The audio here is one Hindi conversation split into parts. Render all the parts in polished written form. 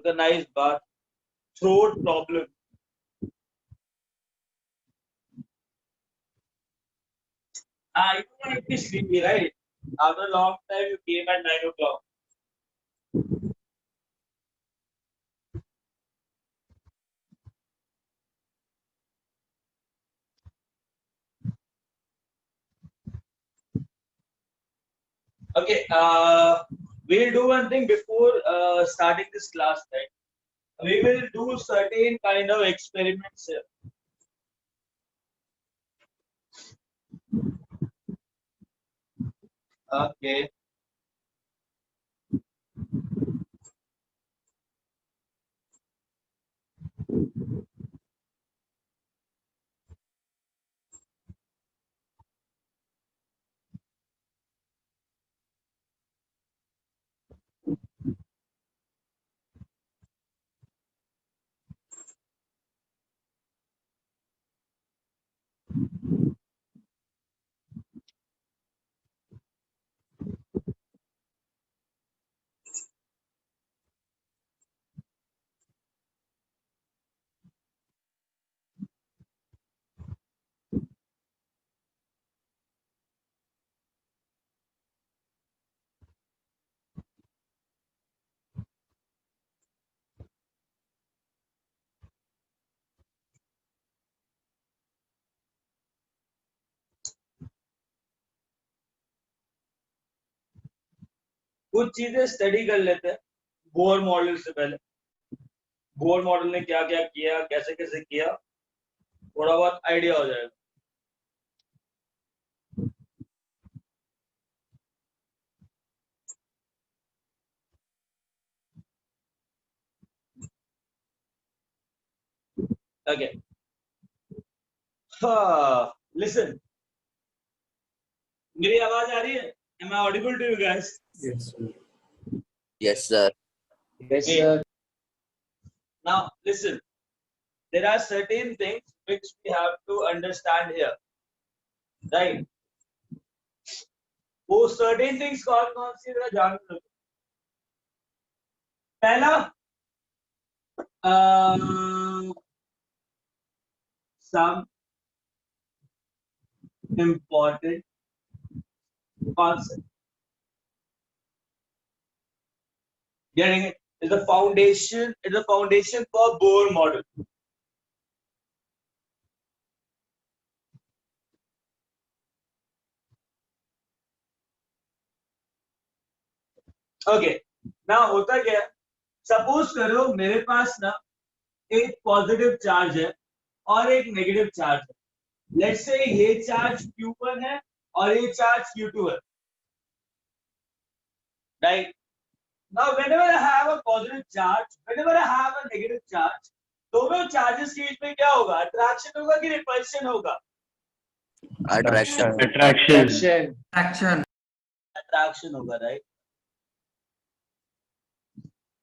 took a nice bath. Throat problem. You might be sleepy, right? After a long time, you came at 9 o'clock. Okay, we'll do one thing before starting this class, right? We will do certain kind of experiments here. Okay. कुछ चीजें स्टडी कर लेते हैं बोर मॉडल से पहले. बोर मॉडल ने क्या क्या किया, कैसे कैसे किया, थोड़ा बहुत आइडिया हो जाएगा. Okay. Listen. मेरी आवाज आ रही है? Am I audible to you guys? Yes, sir. Yes, sir. Yes, sir. Now, listen. There are certain things which we have to understand here. Right? वो certain things कौन कौन सी जरा जान लो. पहला some important concept. Getting it? Is the foundation. Is the foundation for Bohr model. Okay. Now होता क्या है? Suppose करो मेरे पास ना एक पॉजिटिव चार्ज है और एक नेगेटिव चार्ज है. लेट्स से ये चार्ज Q1 है और ये चार्ज Q2 है. Right? Now whenever I have a positive charge, whenever I have a negative charge, दोनों चार्जेस के बीच में क्या होगा? अट्रैक्शन होगा कि रिपल्शन होगा? Attraction. Attraction होगा, right?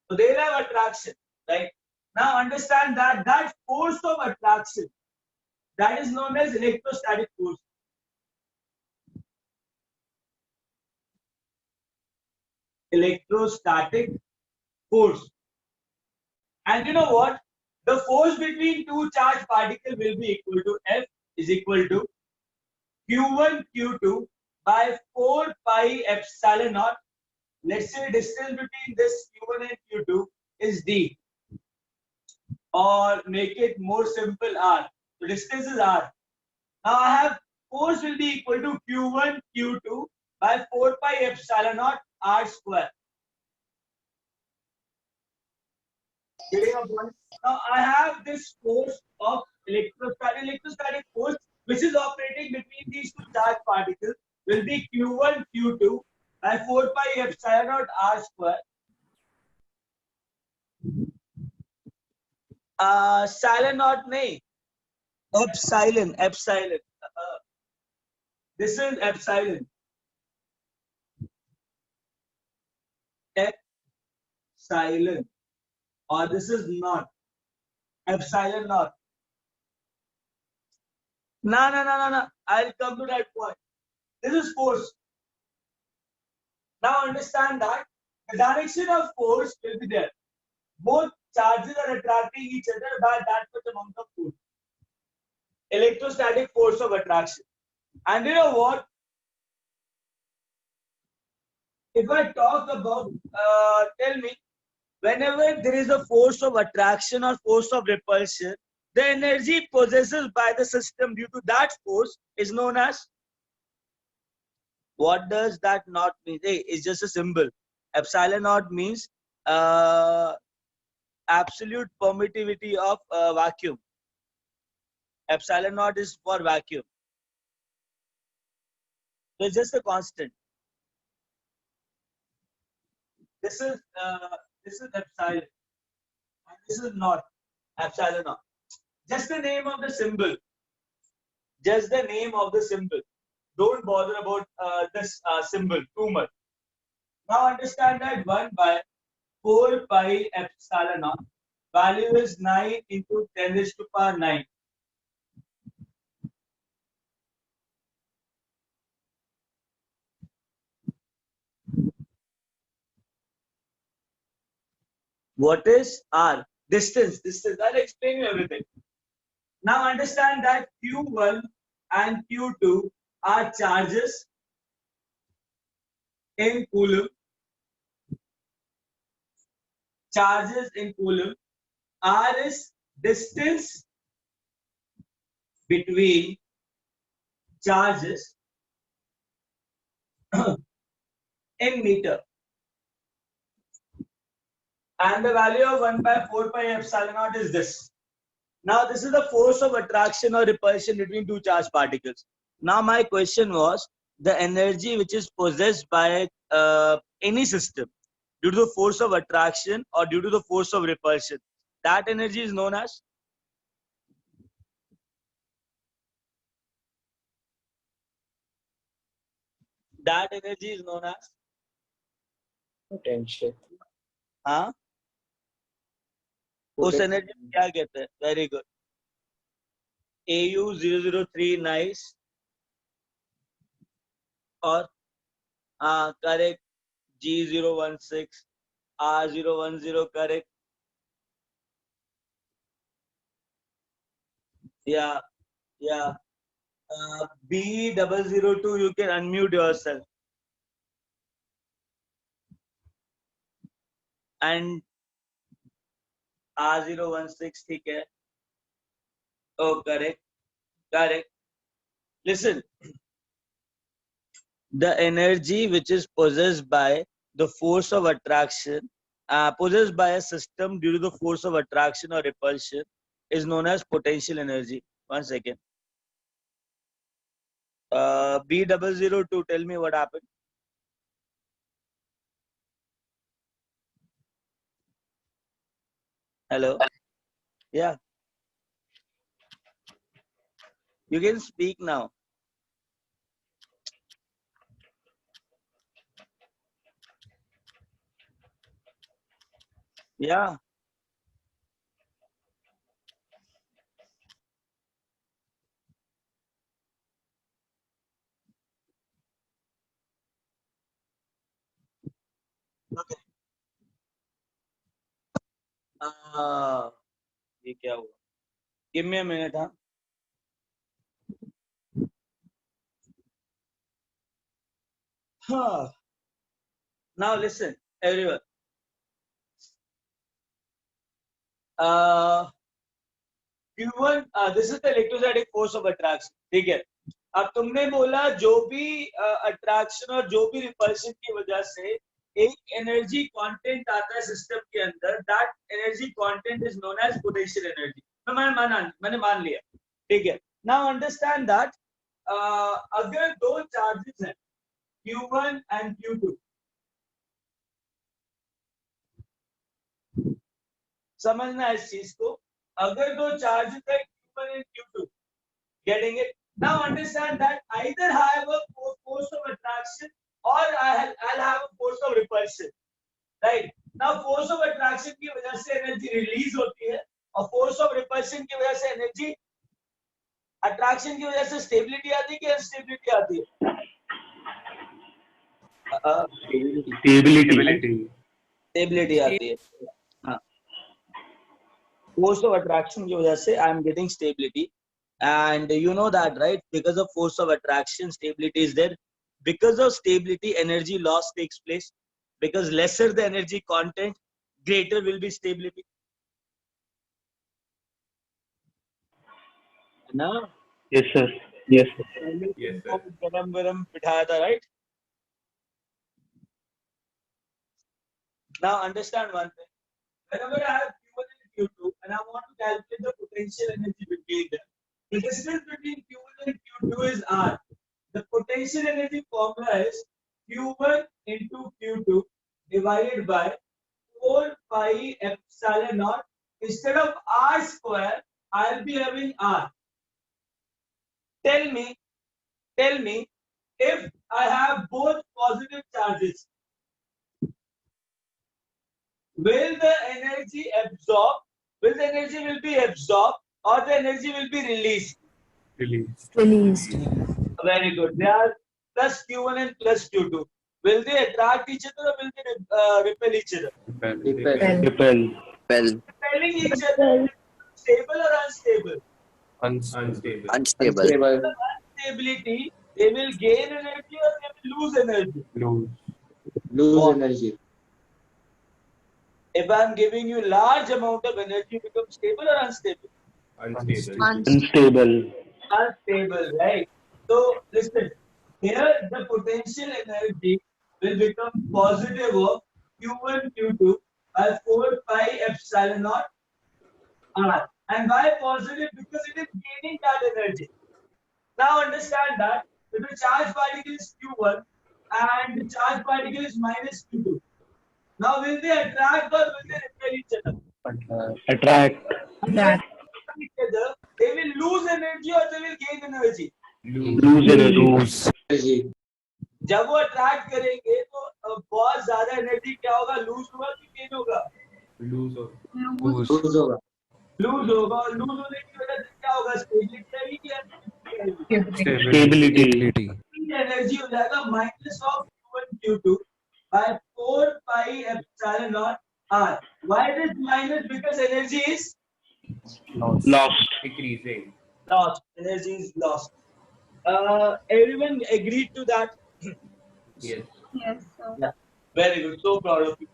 So they have attraction, right? Now understand that that force of attraction, that is known as electrostatic force. Electrostatic force. And you know what? The force between two charged particles will be equal to F is equal to Q1 Q2 by 4 pi epsilon naught. Let's say distance between this Q1 and Q2 is D. Or make it more simple, R. So distance is R. Now I have force will be equal to Q1 Q2 by 4 pi epsilon naught R square. Now I have this force of electrostatic force which is operating between these two charged particles will be Q1 Q2 by 4 pi epsilon naught R square. Epsilon naught नहीं, epsilon. This is epsilon. Epsilon. Or this is not. Epsilon naught. No. I'll come to that point. This is force. Now understand that the direction of force will be there. both charges are attracting each other by that much amount of force. Electrostatic force of attraction. And you know what? If I talk about, tell me, whenever there is a force of attraction or force of repulsion, the energy possessed by the system due to that force is known as. What does that not mean? Hey, it's just a symbol. Epsilon naught means absolute permittivity of vacuum. Epsilon naught is for vacuum. So it's just a constant. This is epsilon, and this is not epsilon naught. Just the name of the symbol. Just the name of the symbol. Don't bother about this symbol too much. Now understand that 1 by 4 pi epsilon naught. Value is 9 into 10 raised to power 9. What is R? Distance. I'll explain you everything. Now understand that Q1 and Q2 are charges in coulomb. Charges in coulomb. R is distance between charges in meter. And the value of 1 by 4 pi epsilon naught is this. Now this is the force of attraction or repulsion between two charged particles. Now my question was, the energy which is possessed by any system due to the force of attraction or due to the force of repulsion, that energy is known as? That energy is known as? Potential. हाँ, उस एनर्जी को क्या कहते हैं? Very good. AU003 nice. और हाँ correct. G016 R010 correct. Yeah. B002 you can unmute yourself. And R016 ठीक है. Oh, correct. Listen, the energy which is possessed by the force of attraction, possessed by a system due to the force of attraction or repulsion, is known as potential energy. 1 second. B002, tell me what happened. Hello. Yeah. You can speak now. Yeah. Okay. ये क्या हुआ? Give me a minute, huh? Now listen, everyone. Q1, this is the electrostatic force of attraction. ठीक है. अब तुमने बोला जो भी अट्रैक्शन और जो भी रिपल्शन की वजह से एक एनर्जी कंटेंट आता है सिस्टम के अंदर, that energy content is known as potential energy. मैंने मान लिया. ठीक है. नाउ अंडरस्टैंड दैट अगर दो चार्जेस हैं Q1 and Q2, समझना इस चीज को. अगर दो चार्जेस है Q1 and Q2, getting it? Now understand that either I have a force of attraction or I'll have a force of repulsion, right? Now force of attraction की वजह से एनर्जी रिलीज होती है और फोर्स ऑफ रिपल्शन की वजह से एनर्जी, अट्रैक्शन की वजह से स्टेबिलिटी आती है कि अनस्टेबिलिटी आती है? स्टेबिलिटी आती है. हाँ. force of attraction की वजह से I am getting stability, and you know that, right? Because of force of attraction, stability is there. Because of stability, energy loss takes place. Because lesser the energy content, greater will be stability. ना? Yes, sir. Yes, sir. Yes, sir. गरम बिठाया था, right? Now understand one thing. Whenever I have Q1 and Q2 and I want to calculate the potential energy between them, the distance between Q1 and Q2 is R. The potential energy formula is Q1 into Q2 divided by 4 pi epsilon naught. Instead of R square, I'll be having R. Tell me if I have both positive charges, will the energy will be absorbed or the energy will be released? Released. Very good. They are plus Q1 and plus Q2. Will they attract each other or will they repel each other? Repel. Repel. Well, Repelling each other, stable or unstable? unstable. Unstable. Unstability, they will gain energy or they will lose energy. Lose What? energy. If I am giving you large amount of energy, you become stable or unstable? Unstable. Unstable, right? So listen, here the potential energy will become positive of Q1, Q2 by 4 pi epsilon naught R. And why positive? Because it is gaining that energy. Now understand that if the charge particle is Q1 and the charge particle is minus Q2. Now will they attract or will they repel each other? Attract. That. Each other, they will lose energy or they will gain energy. Lose energy. Energy. जब वो अट्रैक्ट करेंगे तो बहुत ज्यादा एनर्जी क्या होगा, लूज होगा कि गेन होगा? Lose होगा. लूज होगा और लूज होने की वजह से क्या होगा, स्टेबिलिटी आएगी कि अनस्टेबिलिटी? Stability. एनर्जी हो जाएगा minus of Q1 Q2 by 4 pi epsilon naught R. Why it is minus? Because energy is Lost. lost. Energy is lost. Everyone agreed to that? Yes, sir. Yeah. Very good. So proud of you.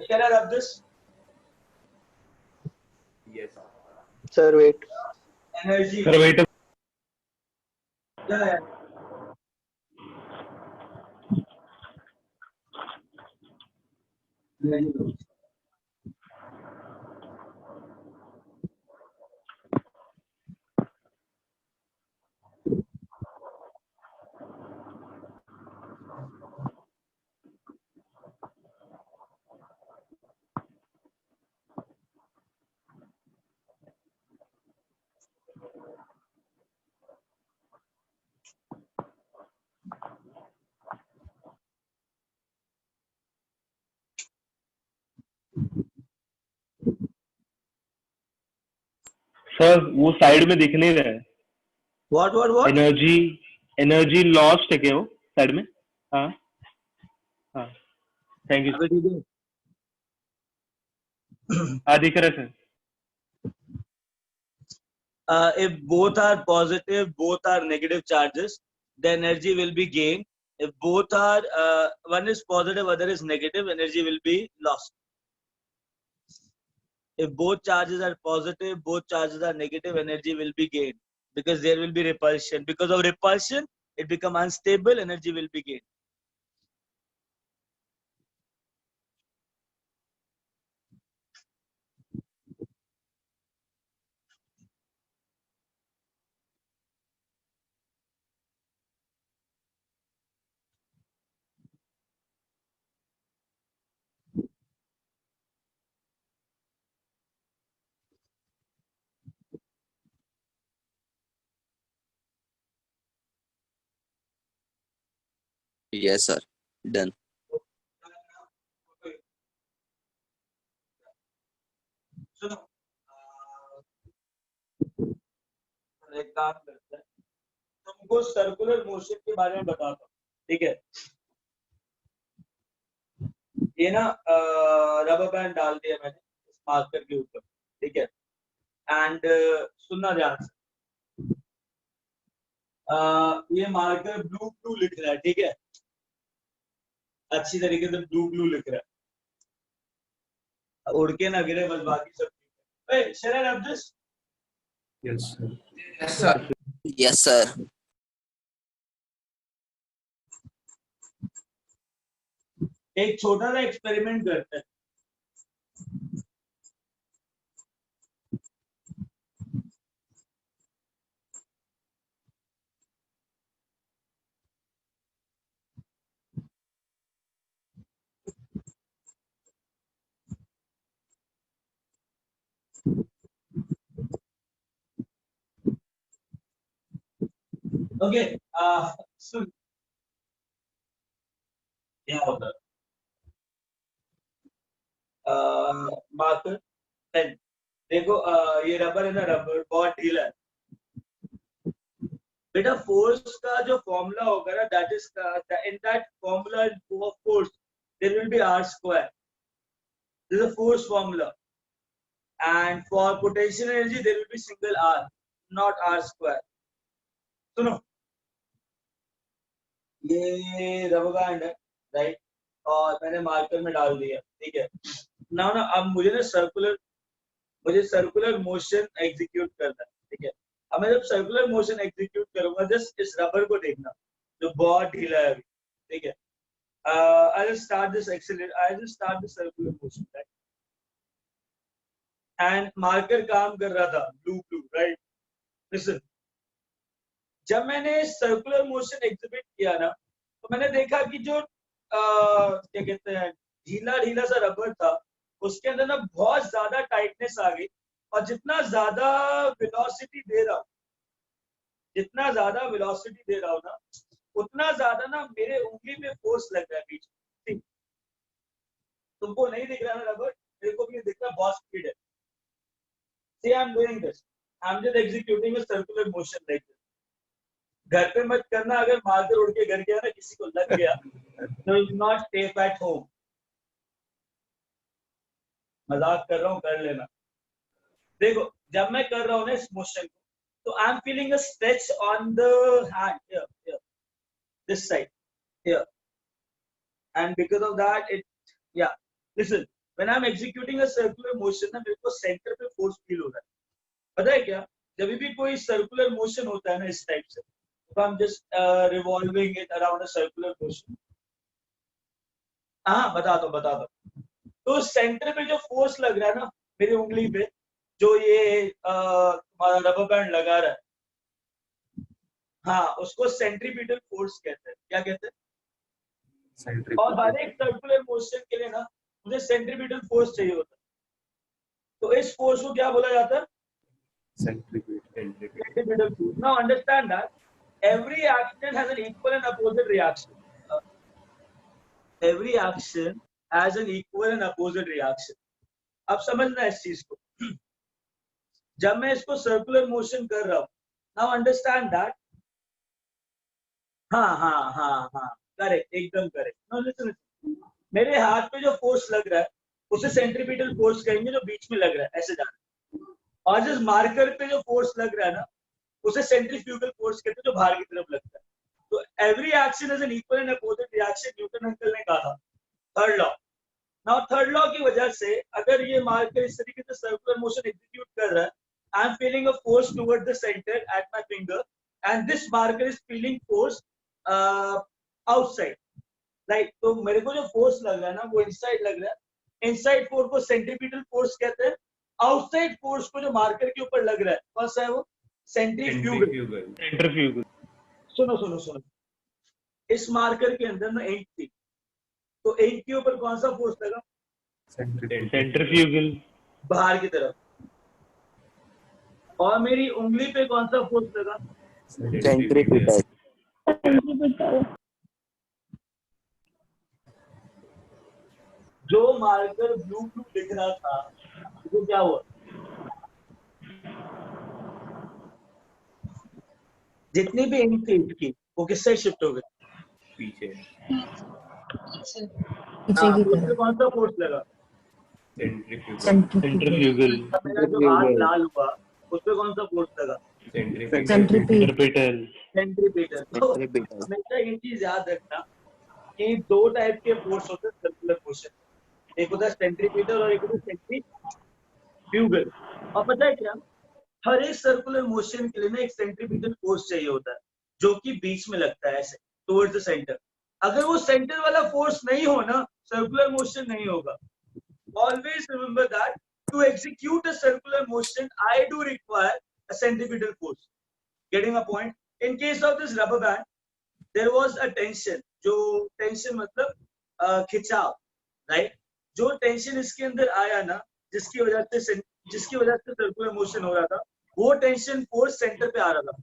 Can I rub this? Sir, wait. Energy. Sir, wait. Yeah. Energy loss. Sir वो साइड में दिख नहीं रहा है. What? एनर्जी लॉस्ट है क्या वो साइड में? हाँ हाँ. Thank you. हाँ दिख रहा है sir. If both are positive, both are negative charges, the energy will be gained. If both are, one is positive, other is negative, energy will be lost. If both charges are positive, both charges are negative, energy will be gained. Because there will be repulsion. Because of repulsion, it become unstable, energy will be gained. Yes, sir. Done. So, एक काम करते हैं, तुमको सर्कुलर मोशन के बारे में बताता हूँ, ठीक है? ये ना रबर बैंड डाल दिया मैंने इस मार्कर के ऊपर, ठीक है? एंड सुनना ध्यान से, ये मार्कर ब्लू ब्लू लिख रहा है, ठीक है, अच्छी तरीके से ब्लू ब्लू लिख रहा है, उड़ के ना गिरे बस, बाकी सब ठीक है। Shall I rub this? Yes, sir. Yes, sir. Yes, sir. एक छोटा सा एक्सपेरिमेंट करते हैं। ओके, सुन क्या होता है, मार्कर पेन, देखो ये रबर है ना, रबर बहुत ढीला है बेटा। फोर्स का जो फॉर्मूला होगा ना, that is in that formula of force there will be R square, this is a force formula, and for potential energy there will be single R, not R square. सुनो, ये रबर बैंड है, राइट, और मैंने मार्कर में डाल दिया, ठीक है ना। अब मुझे सर्कुलर मोशन एग्जीक्यूट करना है, ठीक है। अब मैं जब सर्कुलर मोशन एग्जीक्यूट करूंगा, जस्ट इस रबर को देखना जो बहुत ढीला है अभी, ठीक है। I will start this circular motion, right, and marker काम कर रहा था ब्लू ब्लू, राइट। लिसन, जब मैंने सर्कुलर मोशन एग्जिबिट किया ना, तो मैंने देखा कि जो क्या कहते हैं, ढीला ढीला सा रबर था, उसके अंदर ना बहुत ज्यादा टाइटनेस आ गई, और जितना ज्यादा वेलोसिटी दे रहा हूँ ना, उतना ज्यादा ना मेरे उंगली में फोर्स लग रहा है बीच में, ठीक। तुमको नहीं दिख रहा ना रबर, मेरे को भी दिख रहा, बहुत स्पीड है। See, I'm doing this. I'm just executing a circular motion like this. घर पे मत करना, अगर मार्कर उड़ के घर गया ना, किसी को लग गया, तो is not safe at home. मजाक कर रहा हूँ, कर लेना। देखो, जब मैं कर रहा हूँ ना इस मोशन को, तो I am feeling a stretch on the hand, here, this side, here, and because of that it, yeah, listen, when I'm executing a circular motion ना, मेरे को सेंटर पे फोर्स फील हो रहा है। पता है क्या, जब भी कोई सर्कुलर मोशन होता है ना इस टाइप से, तो I'm just revolving it around a circular motion। हाँ, बता दो। तो सेंटर पे जो फोर्स लग रहा है ना मेरी उंगली पे, जो ये तुम्हारा रबर बैंड लगा रहा है, हाँ, उसको सेंट्रीपिटल फोर्स कहते हैं। क्या कहते हैं? और हर एक सर्कुलर मोशन के लिए ना मुझे सेंट्रीपिटल फोर्स चाहिए होता है, तो इस फोर्स को क्या बोला जाता है? Centripetal force. Now understand that every action has an equal and opposite reaction. Every action has an equal and opposite reaction. अब समझना इस चीज को। जब मैं इसको सर्कुलर मोशन कर रहा हूँ, now understand that, हाँ, करेक्ट, एकदम करेक्ट। Now listen, मेरे हाथ पे जो फोर्स लग रहा है उसे सेंट्रीपिटल फोर्स कहेंगे, जो बीच में लग रहा है, ऐसे जाना। और जिस मार्कर पे जो फोर्स लग रहा है ना, उसे सेंट्रीफ्यूगल फोर्स कहते हैं, जो बाहर की तरफ लगता है। तो every action is an equal and opposite reaction, Newton uncle ने कहा था, third law. Now third law की वजह से अगर ये मार्कर इस तरीके से सर्कुलर मोशन एग्जीक्यूट कर रहा है, I am feeling a force toward the centre at my finger, and this marker is feeling force outside, right. तो मेरे को जो फोर्स लग रहा है ना, वो इनसाइड लग रहा है। इनसाइड फोर्स को सेंट्रीपिटल फोर्स कहते हैं, आउटसाइड फोर्स को जो मार्कर के ऊपर लग रहा है, कौन सा है वो? सेंट्रीफ्यूगल। सुनो, इस मार्कर के अंदर ना इंक थी, तो इंक के ऊपर कौन सा फोर्स लगा? सेंट्रीफ्यूगल, बाहर की तरफ। और मेरी उंगली पे कौन सा फोर्स लगा? Centripetal. जो मार्कर ब्लू ब्लू लिख रहा था, वो क्या हुआ? जितनी भी इंक थी इसकी, वो किस साइड शिफ्ट हो गई? पीछे। पीछे की हाँ, उस पे तरफ। कौन सा फोर्स लगा? Centrifugal. अब मेरा जो हाथ लाल हुआ उस पे कौन सा फोर्स लगा? Centripetal. Centripetal. सेंट्रीपिटल। तो Centripetal. हमेशा ये चीज याद रखना कि दो टाइप के फोर्स होते हैं सर्कुलर मोशन, एक होता है सेंट्रीपिटल और एक होता है सेंट्रीफ्यूगल। और पता है क्या, हर एक सर्कुलर मोशन के लिए ना एक सेंट्रीपिटल फोर्स चाहिए होता है जो कि बीच में लगता है ऐसे टुवर्ड्स द सेंटर। अगर वो सेंटर वाला फोर्स नहीं हो ना, सर्कुलर मोशन नहीं होगा। Always remember that to execute a circular motion, I do require a centripetal force. Getting a point? In case of this rubber band, there was a tension. जो tension मतलब खिंचाव, right? जो tension इसके अंदर आया ना, जिसकी वजह से circular motion हो रहा था, वो tension force center पे आ रहा था।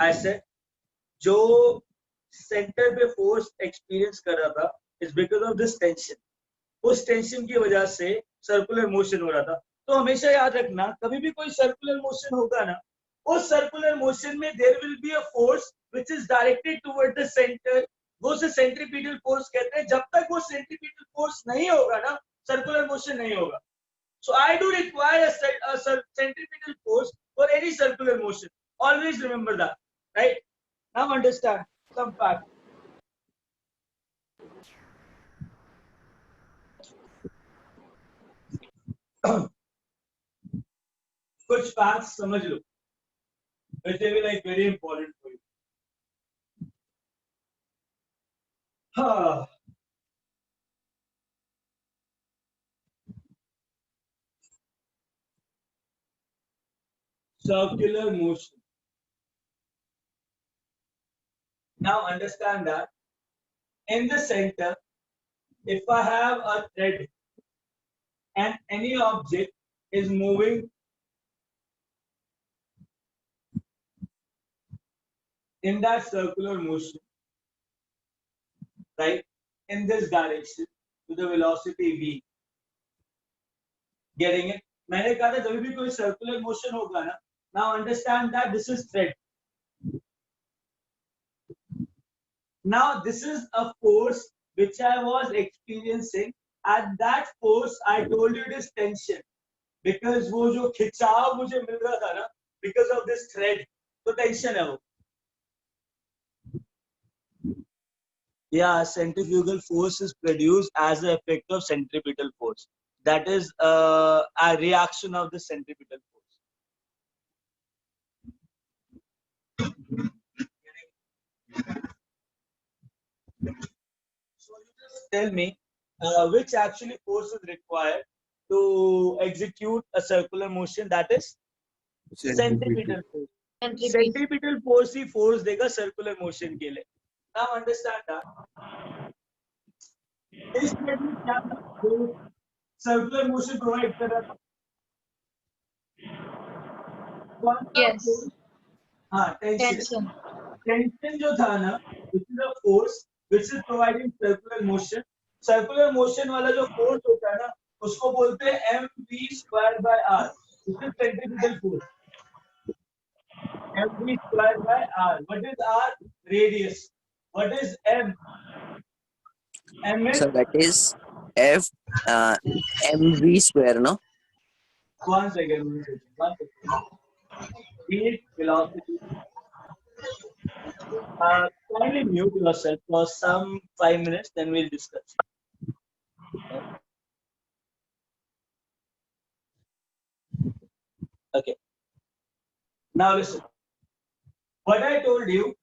ऐसे जो सेंटर पे फोर्स एक्सपीरियंस कर रहा था is because of this tension. उस टेंशन की वजह से सर्कुलर मोशन हो रहा था। तो हमेशा याद रखना, कभी भी कोई सर्कुलर मोशन होगा ना, उस सर्कुलर मोशन में there will be a force which is directed toward the centre. वो से सेंट्रीपिटल फोर्स कहते हैं। जब तक वो सेंट्रीपिटल फोर्स नहीं होगा ना, सर्कुलर मोशन नहीं होगा। So I do require a centripetal force for any circular motion. Always remember that, right? Now understand some fact. कुछ facts समझ लो, which will be like very important for you. हाँ. Circular motion. Now understand that in the center, if I have a thread and any object is moving in that circular motion, right, in this direction with the velocity v, getting it? मैंने कहा था जब भी कोई circular motion होगा ना, now understand that this is thread. Now this is a force which I was experiencing. At that force I told you it is tension, because वो जो खिंचाव मुझे मिल रहा था ना, because of this thread, तो tension है वो। Yeah, centrifugal force is produced as an effect of centripetal force. That is a reaction of the centripetal force. So you just tell me which actually force is required to execute a circular motion, that is centripetal force. Centripetal force he force देगा circular motion के लिए. Now understand that. इस thread में क्या circular motion provide कर रहा था? Yes. हाँ, tension. Tension जो था ना, which is a force which is providing circular motion. Circular motion वाला जो force होता है ना, उसको बोलते हैं mv square by r. This is centripetal force. mv square by r. What is r? Radius. What is m? M is So that is F mv square, no? one second. Speed, velocity. Kindly mute yourself for some 5 minutes, then we'll discuss. Okay. Now listen. What I told you,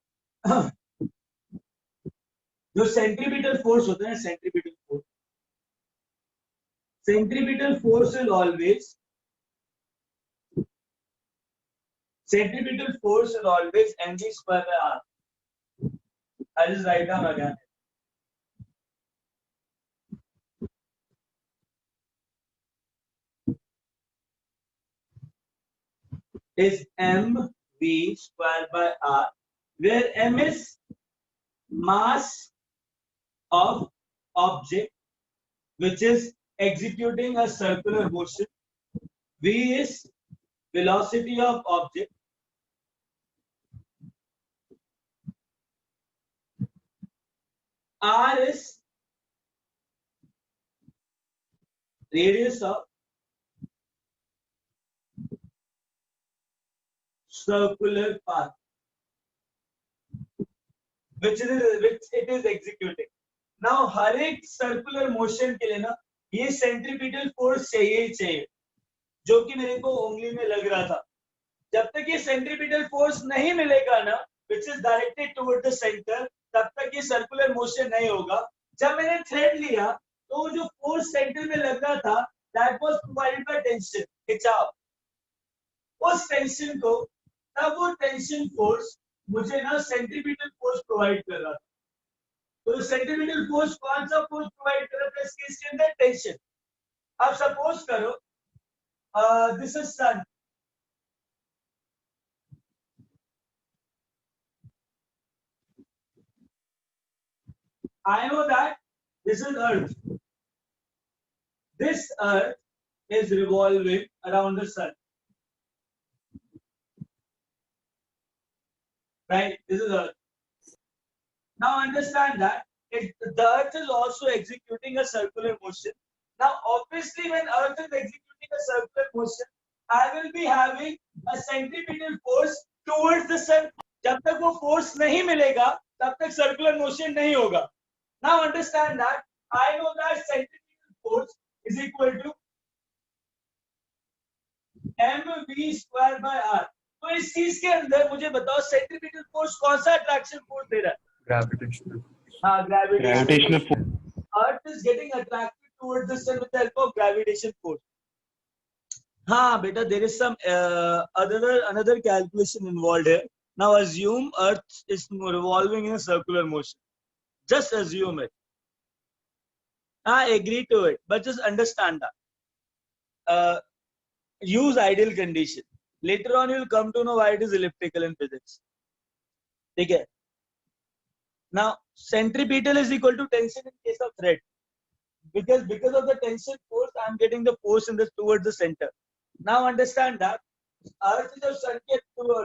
जो centripetal force होता है, centripetal force. Centripetal force is always mv square by r. I just write down again. Is mv square by r, where m is mass of object which is executing a circular motion, V is velocity of object. R is radius of circular path which it is executing. Now हर एक circular motion के लिए ना ये centripetal force चाहिए ही चाहिए, जो कि मेरे को उंगली में लग रहा था. जब तक ये centripetal force नहीं मिलेगा ना, which is directed toward the center, तब तक ये circular motion नहीं होगा. जब मैंने thread लिया तो जो force center में लग रहा था, that was provided by tension, खिंचाव. उस tension को, तब वो tension force मुझे ना centripetal force provide कर रहा था. तो centripetal force कौन सा force provide कर रहा था इस केस के अंदर? tension. अब suppose करो this is sun. I know that this is earth. This earth is revolving around the sun. Right? This is earth. Now understand that the earth is also executing a circular motion. Now obviously when earth is executing a circular motion, I will be having a centripetal force towards the sun. जब तक वो force नहीं मिलेगा, तब तक circular motion नहीं होगा. Now understand that I know that centripetal force is equal to mv square by r. तो इस चीज के अंदर मुझे बताओ centripetal force कौन सा attraction force दे रहा है? Gravitational. हाँ, Gravitational force. Earth is getting attracted towards the sun with the help of gravitation force. हाँ बेटा, there is some another calculation involved here. Now assume Earth is revolving in a circular motion. Just assume it. I agree to it, but just understand that. Use ideal condition. Later on, you will come to know why it is elliptical in physics. Okay. Now, centripetal is equal to tension in case of thread. Because of the tension force, I am getting the force in this towards the center. Now understand that Earth जब sun के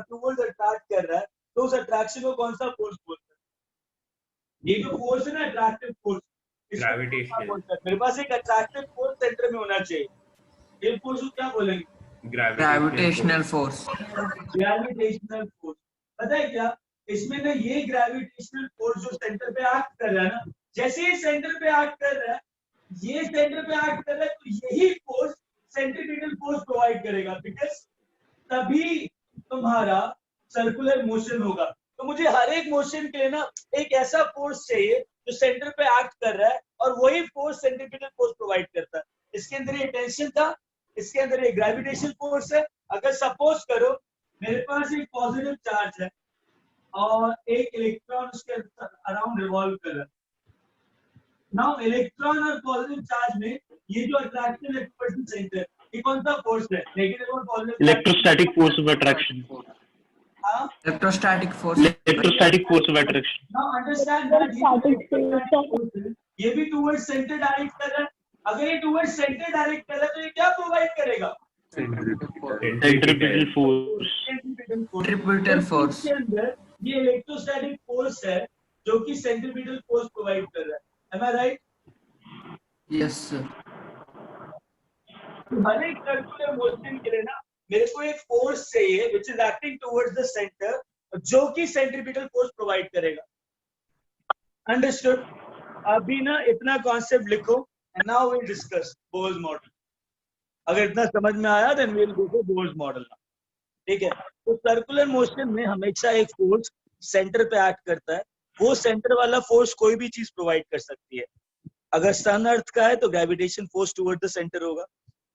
towards attract कर रहा है, तो उस attraction को कौन सा force बोलते हैं? ये जो force है ना, attractive force. Gravitational. मेरे पास एक attractive force center में होना चाहिए. ये force को क्या बोलेंगे? Gravitational force. Gravitational force. पता है क्या? इसमें ना ये gravitational force जो center पे act कर रहा है ना, जैसे ही center पे act कर रहा है, ये center पे act कर रहा है, तो यही force centripetal force provide करेगा, because तभी तुम्हारा circular motion होगा. तो मुझे हर एक motion के लिए ना एक ऐसा force चाहिए जो center पे act कर रहा है और वही force centripetal force provide करता है. इसके अंदर ये tension था, इसके अंदर ये gravitation force है. अगर suppose करो मेरे पास एक positive charge है और एक electron उसके around revolve कर रहा है. Now electron और positive charge में ये जो attraction है towards center, ये कौन सा force है? Negative और positive? Electrostatic force of attraction. हाँ? Electrostatic force. Electrostatic force of attraction. Now understand that ये भी towards center direct कर रहा है. अगर ये towards center direct कर रहा है तो ये क्या provide करेगा? Centripetal force. Centripetal force. इसके अंदर ये electrostatic force है जो कि centripetal force provide कर रहा है. Am I right? Yes, sir. हर एक सर्कुलर मोशन के लिए ना मेरे को एक फोर्स चाहिए which is acting towards the center, जो कि सेंट्रीपिटल फोर्स प्रोवाइड करेगा. अंडरस्टूड? अभी ना इतना कॉन्सेप्ट लिखो and now we'll discuss Bohr's model. अगर इतना समझ में आया then we'll go to Bohr's model. ठीक है? तो सर्कुलर मोशन में हमेशा एक फोर्स सेंटर पे एक्ट करता है. वो सेंटर वाला फोर्स कोई भी चीज प्रोवाइड कर सकती है. अगर सन अर्थ का है तो gravitation force toward the centre होगा.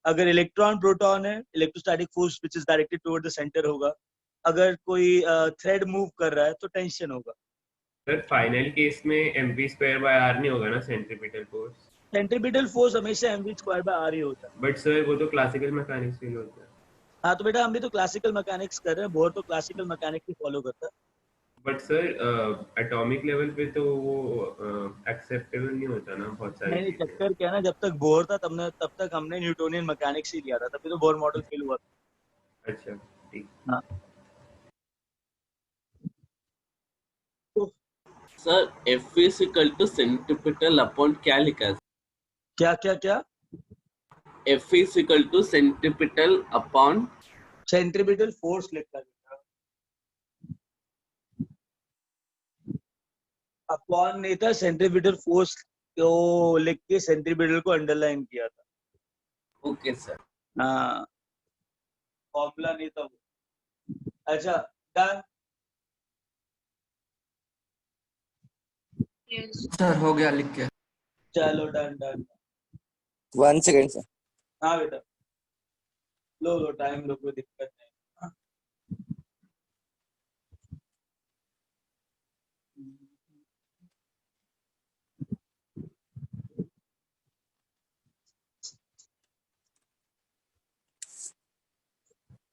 अगर इलेक्ट्रॉन प्रोटॉन है, electrostatic force which is directed toward the centre होगा. अगर कोई थ्रेड मूव कर रहा है तो टेंशन होगा. सर फाइनल केस में mv स्क्वायर बाय r नहीं होगा ना सेंट्रीपिटल फोर्स? सेंट्रीपिटल फोर्स हमेशा mv स्क्वायर बाय r ही होता है. बट सर वो तो क्लासिकल मैकेनिक्स में होता है. हाँ तो बेटा हम भी तो क्लासिकल मैकेनिक्स कर रहे हैं. बोर तो क्लासिकल मैकेनिक्स ही फॉलो करता है. बट सर एटॉमिक लेवल पे तो वो एक्सेप्टेबल नहीं होता ना बहुत सारी नहीं, चीजें। चक्कर क्या है ना, जब तक बोर था तब तक हमने न्यूटोनियन मैकेनिक्स ही लिया था, तभी तो बोर मॉडल फेल हुआ अच्छा ठीक। था। हाँ, तो sir F is equal to centripetal upon क्या लिखा है? क्या क्या क्या F is equal to centripetal upon centripetal force लिखा था, अपॉन नहीं था, सेंट्रीपिटल फोर्स को लिख के सेंट्रीपिटल को अंडरलाइन किया था। Okay sir. हाँ, फॉर्मूला नहीं था वो। अच्छा, डन। Yes. सर हो गया लिख के। चलो डन डन। 1 second, sir. हाँ बेटा, लो लो टाइम लो, कोई दिक्कत नहीं।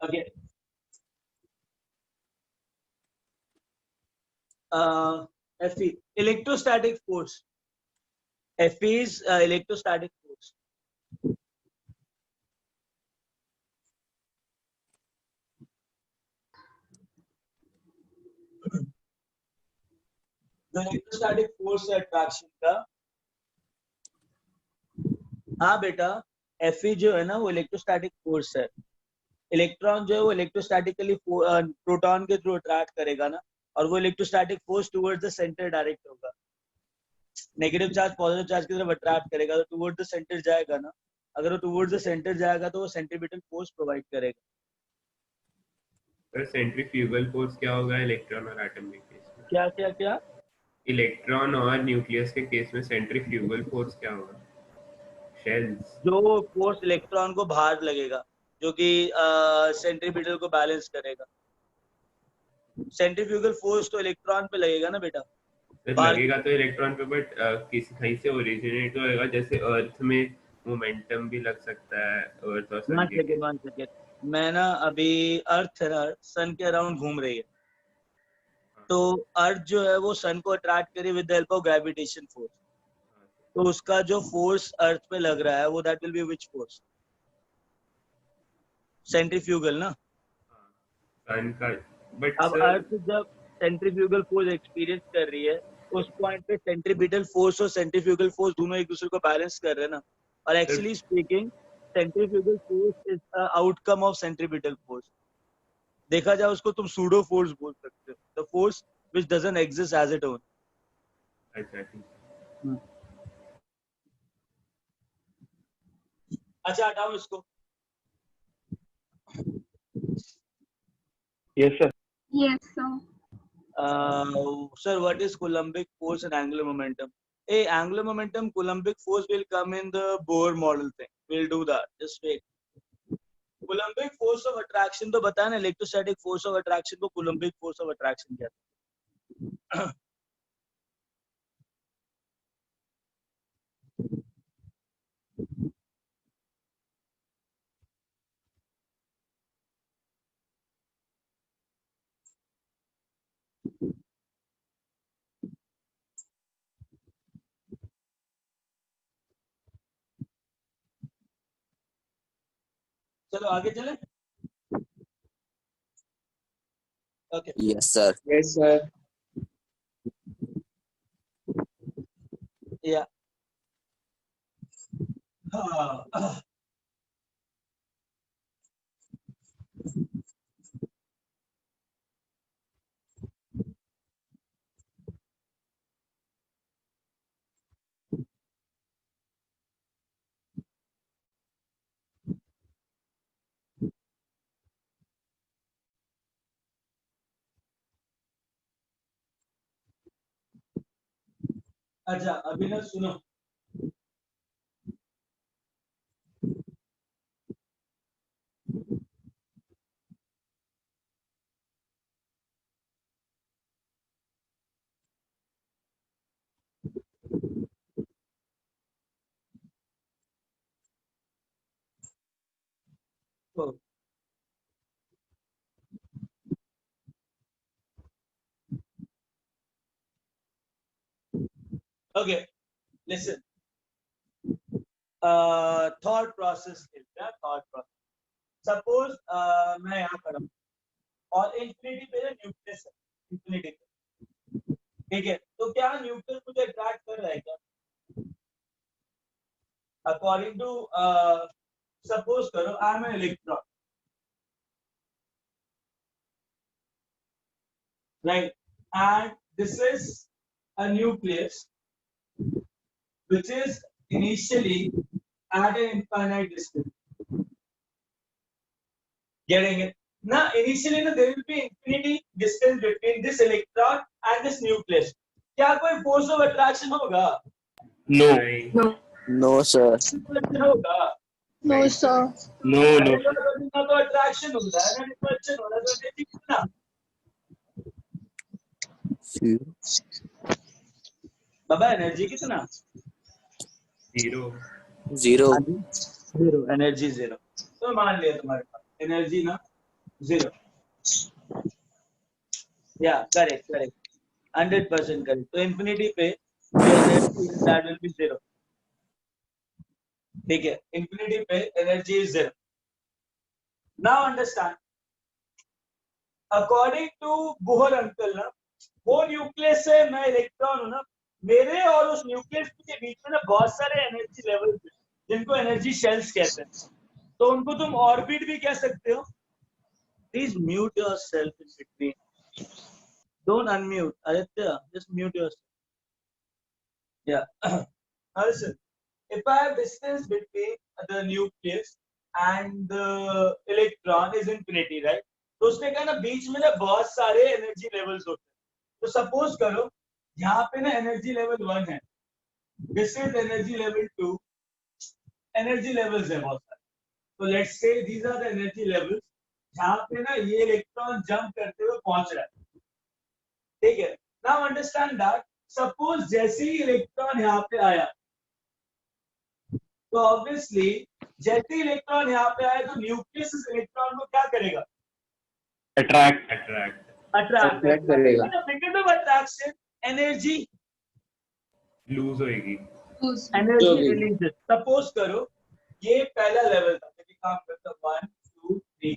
Okay, FE electrostatic force. FE is electrostatic force. जो इलेक्ट्रोस्टैटिक फोर्स है अट्रैक्शन का, हाँ बेटा, Fe जो है ना वो इलेक्ट्रोस्टैटिक फोर्स है। इलेक्ट्रॉन जो है वो इलेक्ट्रोस्टैटिकली प्रोटॉन के थ्रू अट्रैक्ट करेगा ना, और वो electrostatic force towards the centre direct होगा। नेगेटिव चार्ज पॉजिटिव चार्ज की तरफ अट्रैक्ट करेगा तो टुवर्ड्स द सेंटर जाएगा ना, अगर वो टुवर्ड्स द सेंटर जाएगा तो वो सेंट्रीपिटल फोर्स प्रोवाइड करेगा। सर सेंट्रीफ्यूगल फोर्स क्या होगा इलेक्ट्रॉन और एटम के केस में? क्या क्या क्या इलेक्ट्रॉन और न्यूक्लियस के केस में सेंट्रीफ्यूगल फोर्स क्या होगा? शेल्स। जो फोर्स इलेक्ट्रॉन को बाहर लगेगा, जो कि सेंट्रीपिटल को बैलेंस करेगा। सेंट्रीफ्यूगल फोर्स तो इलेक्ट्रॉन पे लगेगा ना बेटा, सर बाहर की लगेगा तरफ। तो इलेक्ट्रॉन पे, बट किसी कहीं से ओरिजिनेट होएगा, जैसे अर्थ में मोमेंटम भी लग सकता है अर्थ और सन वन के केस। सेकेंड वन सेकेंड, मैं ना अभी, अर्थ है ना सन के अराउंड घूम रही है, तो अर्थ जो है वो सन को अट्रैक्ट करे with the help of gravitation force, तो उसका जो फोर्स अर्थ पे लग रहा है वो that will be which force? Centrifugal ना। सन का, बट अब सर अर्थ जब सेंट्रीफ्यूगल फोर्स एक्सपीरियंस कर रही है, उस पॉइंट पे सेंट्रीपिटल फोर्स और सेंट्रीफ्यूगल फोर्स दोनों एक दूसरे को बैलेंस कर रहे हैं ना, और actually speaking centrifugal force is outcome of centripetal force. देखा जाए उसको तुम सूडो फोर्स बोल सकते हो, the force which doesn't exist as it own. अच्छा ठीक। अच्छा हटाओ इसको। Yes, sir. Yes, sir. Sir, what is Coulombic force and angular momentum? Hey, angular momentum, Coulombic force will come in the Bohr model thing. We'll do that. Just wait. Coulombic force of attraction तो बताया ना, electrostatic force of attraction को Coulombic force of attraction कहते हैं। चलो आगे चले। Okay. Yes, sir. Yes, sir. Yeah. हाँ, अच्छा अभी ना सुनो, तो Okay, listen. Thought process क्या thought process. Suppose मैं यहाँ खड़ा हूँ और इंफिनिटी पे न्यूक्लियस है, इंफिनिटी पे, ठीक है? तो क्या न्यूक्लियस मुझे अट्रैक्ट कर रहा है क्या? According to suppose करो I am an electron, right? And this is a nucleus which is initially at an infinite distance. Getting it? Now, initially, there will be infinity distance between this electron and this nucleus. क्या कोई force of attraction होगा? No. नहीं, No. No, sir. Repulsion होगा? No, sir. No. No. ना तो attraction होगा ना repulsion होगा, तो energy कितना? Few. बाबा energy कितना? 0. Zero. Zero. Energy zero. तो मान लिया तुम्हारे पास energy ना zero. Yeah, correct. 100% correct. तो infinity पे energy that will be zero. ठीक है, infinity पे energy is zero. Now understand. According to Bohr uncle ना, वो न्यूक्लियस से मैं इलेक्ट्रॉन हूँ ना, मेरे और उस न्यूक्लियस के बीच में ना बहुत सारे एनर्जी लेवल हैं जिनको एनर्जी शेल्स कहते हैं. तो उनको तुम ऑर्बिट भी कह सकते हो. Please mute yourself in between. Don't unmute. Aditya, just mute yourself. Yeah. Now listen. If I have distance between the nucleus and the electron is infinity, right? तो उसने कहा ना बीच में ना बहुत सारे एनर्जी लेवल्स होते हैं. तो सपोज करो यहाँ पे ना एनर्जी लेवल 1 है, this is energy level 2, energy levels है बहुत सारे. तो let's say these are the energy levels जहाँ पे ना ये इलेक्ट्रॉन जंप करते हुए पहुंच रहा है. ठीक है. नाउ अंडरस्टैंड दैट सपोज जैसे ही इलेक्ट्रॉन यहाँ पे आया, तो ऑब्वियसली जैसे ही इलेक्ट्रॉन यहाँ पे आया तो न्यूक्लियस इस इलेक्ट्रॉन को क्या करेगा? Attract. अट्रैक्ट करेगा. Because of attraction energy lose होएगी. Energy release. सपोज करो ये पहला लेवल था, देखिए काम करता 1 2 3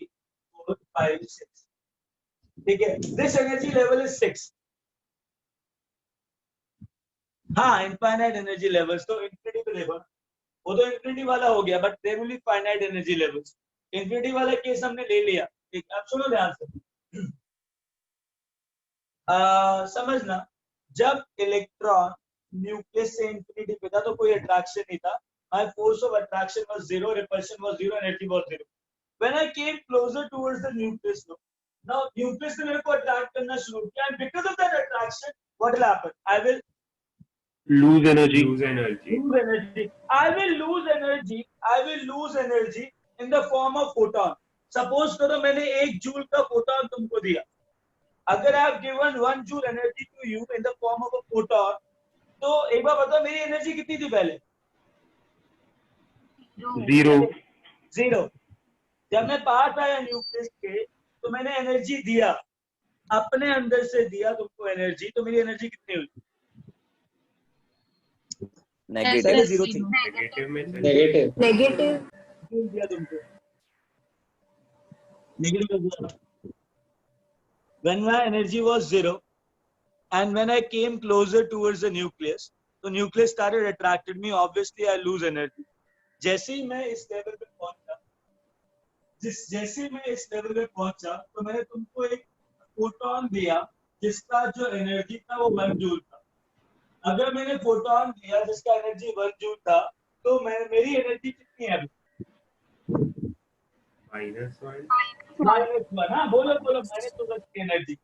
4 5 6. ठीक है, दिस एनर्जी लेवल इज 6. हाँ, इनफाइनाइट एनर्जी लेवल्स. तो इन्फिनिटी पे देखो ना, वो तो इन्फिनिटी वाला हो गया, but there will be finite energy levels. Infinity वाला केस हमने ले लिया. ठीक, अब सुनो ध्यान से. समझना, जब इलेक्ट्रॉन न्यूक्लियस से इंफिनिटी पे था तो कोई अट्रैक्शन नहीं था. My force of attraction was 0, repulsion was 0, energy was 0. When I came closure towards the nucleus, now nucleus ने मेरे को अट्रैक्ट करना शुरू किया, and because of that attraction what will happen? I will Lose energy. Lose energy. lose energy. I will lose energy in the form of photon. Suppose करो मैंने 1 जूल का फोटोन तुमको दिया. अगर I have given 1 joule energy to you in the form of a photon, तो एक बार बताओ मेरी एनर्जी कितनी थी पहले? Zero. जब मैं पास आया न्यूक्लियस के तो मैंने एनर्जी दिया, अपने अंदर से दिया तुमको एनर्जी, तो मेरी एनर्जी कितनी हुई? Negative. 0 थी. नेगेटिव में चले. Negative. दिया तुमको negative. When my energy was 0 and when I came closer towards the nucleus, the nucleus started attracted me. Obviously, I lose energy. जैसे ही मैं इस लेवल पे पहुंचा, तो मैंने तुमको एक फोटोन दिया जिसका जो एनर्जी था वो 1 जूल था. अगर मैंने फोटोन दिया जिसका एनर्जी 1 जूल था, तो मेरी एनर्जी कितनी है अभी? -1. हाँ, बोलो -1 की energy.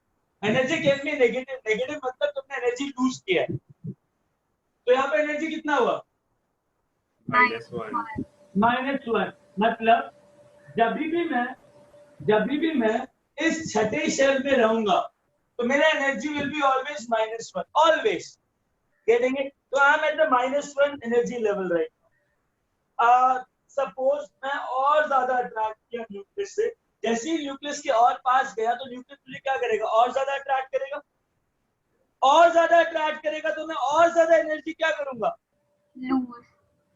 Energy can be negative मतलब तुमने एनर्जी लूज किया है. तो यहाँ पे एनर्जी कितना हुआ? -1. मतलब जब भी मैं इस छठे शेल में रहूंगा तो मेरा energy will be always -1. Always. Getting it? So I am at the -1 energy level right now. Suppose मैं और ज्यादा अट्रैक्ट किया न्यूक्लियस से. जैसे ही न्यूक्लियस के और पास गया तो न्यूक्लियस मुझे क्या करेगा? और ज्यादा अट्रैक्ट करेगा. और ज्यादा अट्रैक्ट करेगा तो मैं और ज्यादा एनर्जी क्या करूंगा,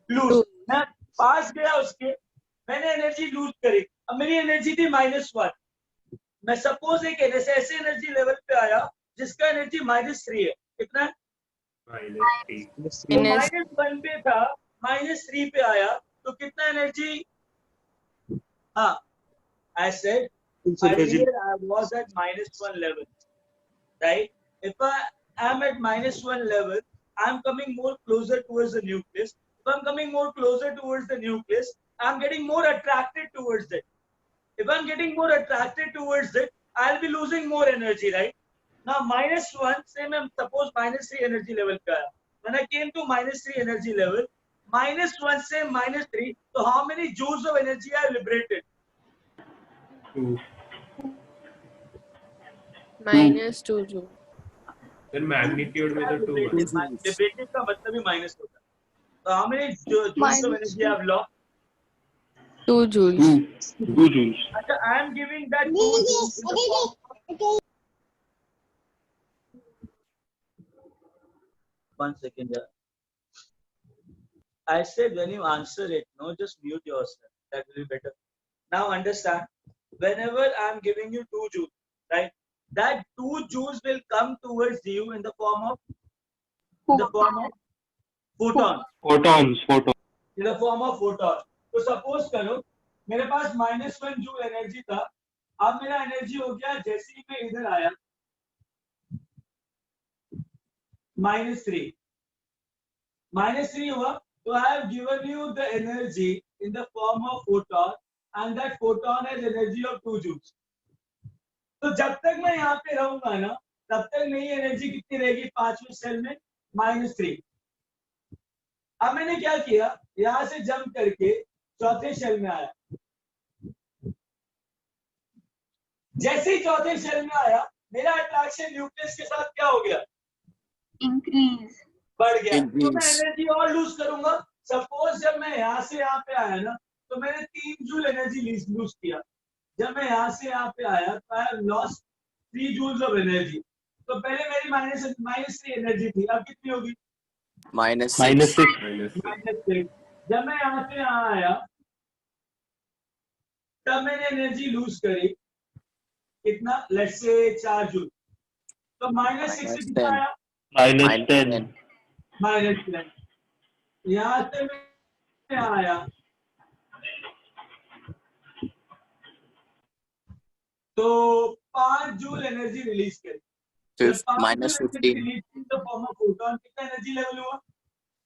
लूज। मैं पास गया उसके, मैंने एनर्जी लूज करी, अब मेरी एनर्जी थी -1, मैं सपोज एक ऐसे एनर्जी लेवल पे आया जिसका एनर्जी -3 है, कितना है, -1 पे था, -3 पे आया, तो कितना एनर्जी, हाँ, I said earlier I was at -1 level, right? If I am at -1 level, I am coming more closer towards the nucleus. If I'm coming more closer towards the nucleus, I'm getting more attracted towards it. If I'm getting more attracted towards it, I'll be losing more energy, right? Now -1, say मैं suppose -3 energy level पे आया. When I came to -3 energy level, -1 से -3, so how many joules of energy I liberated? -2 joule. फिर मैग्नीट्यूड में तो 2 है। लिबरेटेड का मतलब ही माइनस होता है। तो how many joules of energy I have lost? 2 joules. 2 joules. अच्छा, I am giving that 2 joules in the form. One second, yeah. I said when you answer it, no, just mute yourself. That will be better. Now understand, whenever I am giving you 2 joules, right? That 2 joules will come towards you in the form of photon. Photons. In the form of photon. तो सपोज करो मेरे पास -1 जूल एनर्जी था, अब मेरा एनर्जी हो गया जैसे ही मैं इधर आया -3 हुआ, तो I have given you the energy in the form of photon, and that photon has energy of 2 joules. तो जब तक मैं यहाँ पे रहूंगा ना, तब तक मेरी एनर्जी कितनी रहेगी, 5वें सेल में -3। अब मैंने क्या किया, यहां से जंप करके चौथे शेल में आया, जैसे ही चौथे शेल में आया मेरा अट्रैक्शन न्यूक्लियस के साथ क्या हो गया, Increase. बढ़ गया, तो मैं Increase. एनर्जी और लूज करूंगा। सपोज जब मैं यहाँ से यहाँ पे आया ना, तो मैंने 3 जूल एनर्जी लूज किया। जब मैं यहाँ से यहाँ पे आया तो I have lost 3 joules of energy. तो पहले मेरी -3 एनर्जी थी, अब कितनी होगी, -6. -6। जब मैं यहाँ से यहाँ आया तब मैंने एनर्जी लूज करी, कितना, लेट्स से 4 जूल। तो -6 से कितना आया, -10. -10। यहाँ से मैं आया तो 5 जूल एनर्जी रिलीज करी, -15. तो फॉर्म ऑफ फोटोन कितना एनर्जी लेवल हुआ,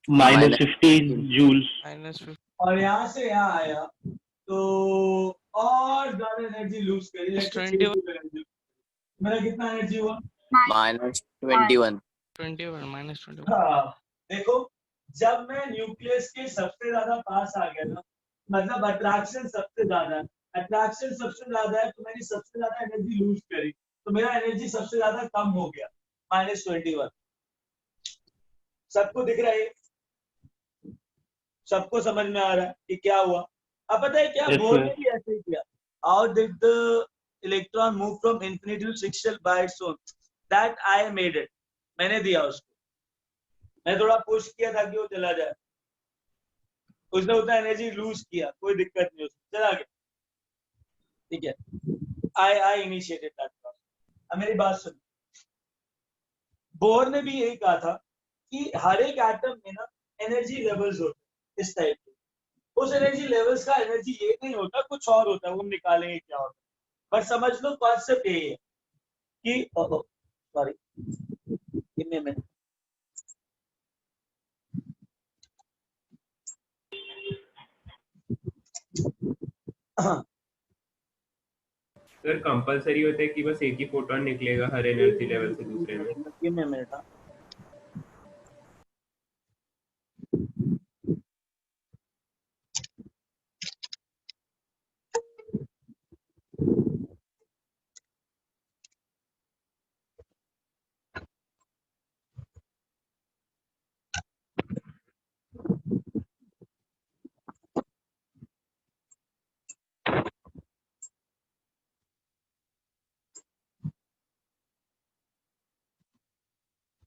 -15 joules. और यहाँ से यहाँ आया तो और ज्यादा एनर्जी लूज करी, लेट्स से 6 जूल एनर्जी। मेरा कितना एनर्जी हुआ, -21. हाँ, देखो जब मैं न्यूक्लियस के सबसे ज्यादा पास आ गया ना, मतलब अट्रैक्शन सबसे ज्यादा है, तो मैंने सबसे ज्यादा एनर्जी लूज करी, तो मेरा एनर्जी सबसे ज्यादा कम हो गया, -21। सबको दिख रहा है, सबको समझ में आ रहा है कि क्या हुआ। अब पता है क्या, Yes, बोर sir. ने भी ऐसे ही किया, how did the electron move from infinity to 6 shell by its own, that I made it, मैंने दिया उसको, मैं थोड़ा पुश किया ताकि वो चला जाए, उसने उतना एनर्जी लूज किया, कोई दिक्कत नहीं, उसको चला गया, ठीक है। आई इनिशिएटेड दैट प्रोसेस। अब मेरी बात सुन, बोर ने भी यही कहा था कि हर एक एटम में ना एनर्जी लेवल्स होते हैं इस टाइप के, उस एनर्जी लेवल्स का एनर्जी ये नहीं होता, कुछ और होता है, वो हम निकालेंगे क्या होता है, बट समझ लो कॉन्सेप्ट यही है कि सॉरी कितने में सर कंपलसरी होता है कि बस एक ही फोटोन निकलेगा हर एनर्जी लेवल से दूसरे में, कितने मिनट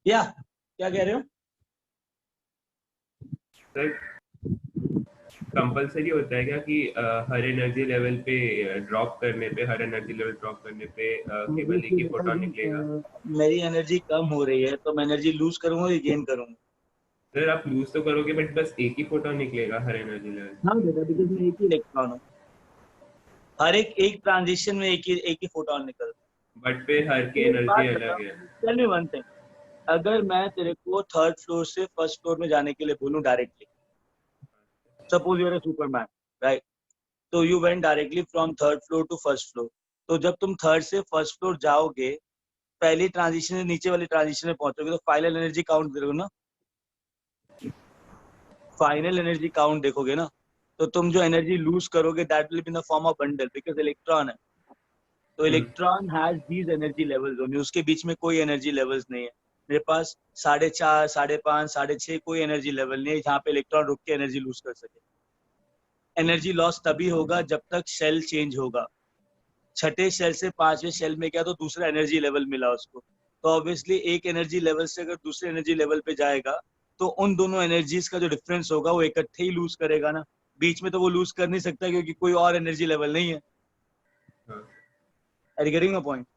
या क्या कह रहे हो? सर कंपलसरी होता है क्या कि हर एनर्जी लेवल पे ड्रॉप करने पे, हर एनर्जी लेवल ड्रॉप करने पे केवल एक ही फोटोन निकलेगा? मेरी एनर्जी कम हो रही है तो मैं एनर्जी लूज करूंगा या गेन करूंगा? सर आप लूज तो करोगे बट बस एक ही फोटोन निकलेगा हर एनर्जी लेवल। हाँ बेटा, बिकॉज मैं एक ही इलेक्ट्रॉन हूँ, हर एक ट्रांजिशन में एक ही फोटोन निकलता बट फिर हर की है। एक एनर्जी बात अलग बताओ, है। टेल मी वन थिंग, अगर मैं तेरे को थर्ड फ्लोर से फर्स्ट फ्लोर में जाने के लिए बोलूं directly, suppose you are a superman, right? तो you went directly from third floor to first floor. तो जब तुम थर्ड से फर्स्ट फ्लोर जाओगे, पहली ट्रांजिशन से नीचे वाली ट्रांजिशन में पहुंचोगे, तो फाइनल एनर्जी काउंट करोगे ना, फाइनल एनर्जी काउंट देखोगे ना, तो तुम जो एनर्जी लूज करोगे that will be in the form of bundle, because electron है। तो electron has these energy levels only, उसके बीच में कोई एनर्जी लेवल्स नहीं है। मेरे पास 4.5, 5.5, 6.5 कोई एनर्जी लेवल नहीं है जहाँ पे इलेक्ट्रॉन रुक के एनर्जी लूज कर सके। एनर्जी लॉस तभी होगा जब तक शेल चेंज होगा। छठे शेल से पांचवें शेल में क्या, तो दूसरा एनर्जी लेवल मिला उसको, तो ऑब्वियसली एक एनर्जी लेवल से अगर दूसरे एनर्जी लेवल पे जाएगा तो उन दोनों एनर्जीज का जो डिफरेंस होगा वो इकट्ठे ही लूज करेगा ना, बीच में तो वो लूज कर नहीं सकता क्योंकि कोई और एनर्जी लेवल नहीं है। हाँ are you getting my point?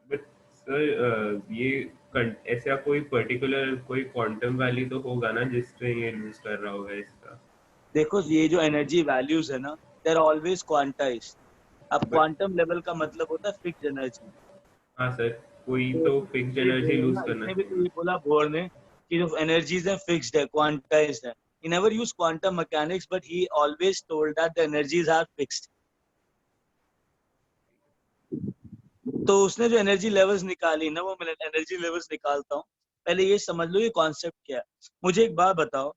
But sir ऐसा कोई पर्टिकुलर कोई क्वांटम वैल्यू तो होगा ना जिससे ये लूज कर रहा होगा इसका? देखो ये जो एनर्जी वैल्यूज है ना, दे आर ऑलवेज क्वांटाइज्ड। अब बट क्वांटम लेवल का मतलब होता है फिक्स एनर्जी। हाँ सर, कोई तो तो इसने फिक्स्ड ये एनर्जी बोला लूज ना, करना इसने भी तो चाहिए। ये बोला बोर ने कि जो एनर्जीज है फिक्स्ड है, क्वांटाइज्ड है। He never used quantum mechanics, but he always told that the energies are fixed. तो उसने जो एनर्जी लेवल्स निकाली ना, वो मैं एनर्जी लेवल्स निकालता हूँ। पहले ये समझ लो ये कॉन्सेप्ट क्या है। मुझे एक बात बताओ,